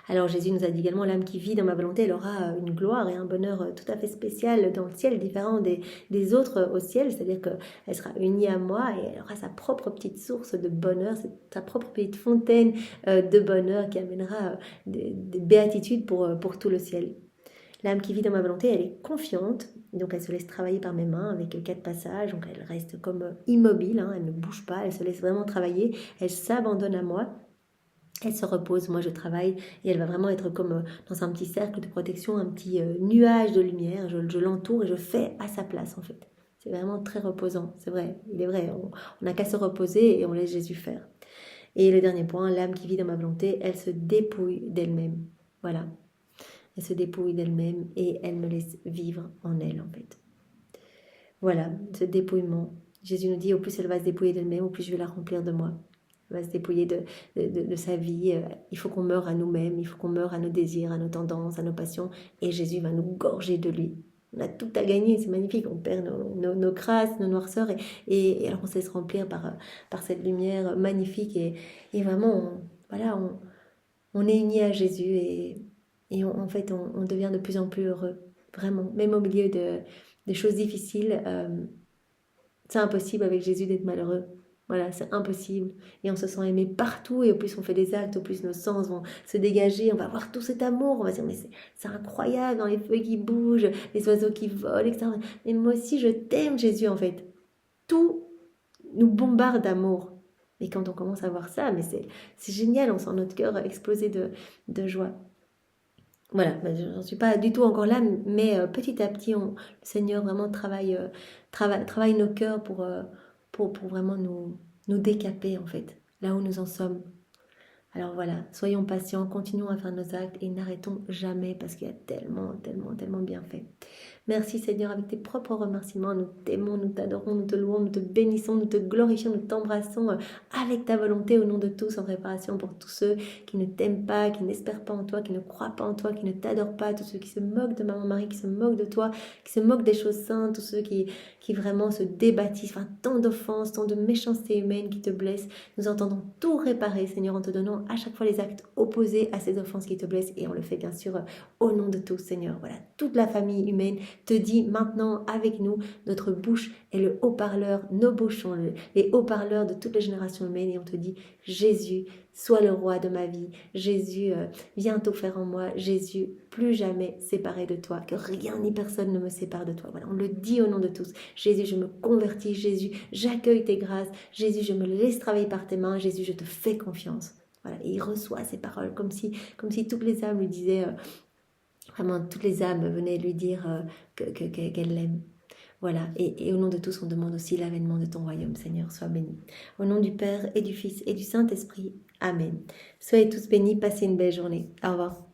Alors Jésus nous a dit également, l'âme qui vit dans ma volonté, elle aura une gloire et un bonheur tout à fait spécial dans le ciel, différent des autres au ciel, c'est-à-dire qu'elle sera unie à moi et elle aura sa propre petite source de bonheur, sa propre petite fontaine de bonheur qui amènera des béatitudes pour tout le ciel. L'âme qui vit dans ma volonté, elle est confiante, donc elle se laisse travailler par mes mains avec 4 passages, donc elle reste comme immobile, hein, elle ne bouge pas, elle se laisse vraiment travailler, elle s'abandonne à moi. Elle se repose, moi je travaille et elle va vraiment être comme dans un petit cercle de protection, un petit nuage de lumière, je l'entoure et je fais à sa place en fait. C'est vraiment très reposant, c'est vrai, il est vrai, on n'a qu'à se reposer et on laisse Jésus faire. Et le dernier point, l'âme qui vit dans ma volonté, elle se dépouille d'elle-même, voilà. Elle se dépouille d'elle-même et elle me laisse vivre en elle en fait. Voilà, ce dépouillement. Jésus nous dit, au plus elle va se dépouiller d'elle-même, au plus je vais la remplir de moi. Va se dépouiller de sa vie. Il faut qu'on meure à nous-mêmes, il faut qu'on meure à nos désirs, à nos tendances, à nos passions, et Jésus va nous gorger de lui. On a tout à gagner, c'est magnifique, on perd nos crasses, nos noirceurs, et alors on se laisse remplir par cette lumière magnifique, et vraiment, on est unis à Jésus, et en fait, on devient de plus en plus heureux, vraiment, même au milieu des choses difficiles, c'est impossible avec Jésus d'être malheureux. Voilà, c'est impossible. Et on se sent aimé partout. Et au plus on fait des actes, au plus nos sens vont se dégager. On va avoir tout cet amour. On va se dire, mais c'est incroyable, dans les feuilles qui bougent, les oiseaux qui volent, etc. Mais moi aussi, je t'aime, Jésus, en fait. Tout nous bombarde d'amour. Et quand on commence à voir ça, mais c'est génial. On sent notre cœur exploser de joie. Voilà, je n'en suis pas du tout encore là, mais petit à petit, le Seigneur vraiment travaille nos cœurs pour vraiment nous décaper en fait, là où nous en sommes. Alors voilà, soyons patients, continuons à faire nos actes et n'arrêtons jamais parce qu'il y a tellement, tellement, tellement bien fait. Merci Seigneur, avec tes propres remerciements, nous t'aimons, nous t'adorons, nous te louons, nous te bénissons, nous te glorifions, nous t'embrassons avec ta volonté au nom de tous en réparation pour tous ceux qui ne t'aiment pas, qui n'espèrent pas en toi, qui ne croient pas en toi, qui ne t'adorent pas, tous ceux qui se moquent de Maman Marie, qui se moquent de toi, qui se moquent des choses saintes, tous ceux qui vraiment se débâtissent, enfin tant d'offenses, tant de méchanceté humaine qui te blessent. Nous entendons tout réparer Seigneur en te donnant à chaque fois les actes opposés à ces offenses qui te blessent et on le fait bien sûr au nom de tous Seigneur. Voilà, toute la famille humaine te dit maintenant avec nous, notre bouche est le haut-parleur, nos bouches sont les haut-parleurs de toutes les générations humaines et on te dit Jésus, sois le roi de ma vie. Jésus, viens tout faire en moi. Jésus, plus jamais séparé de toi, que rien ni personne ne me sépare de toi. Voilà, on le dit au nom de tous. Jésus, je me convertis. Jésus, j'accueille tes grâces. Jésus, je me laisse travailler par tes mains. Jésus, je te fais confiance. Voilà, et il reçoit ces paroles comme si toutes les âmes lui disaient, vraiment toutes les âmes venaient lui dire qu'elle l'aime. Voilà, et au nom de tous, on demande aussi l'avènement de ton royaume, Seigneur, sois béni. Au nom du Père et du Fils et du Saint-Esprit, Amen. Soyez tous bénis, passez une belle journée. Au revoir.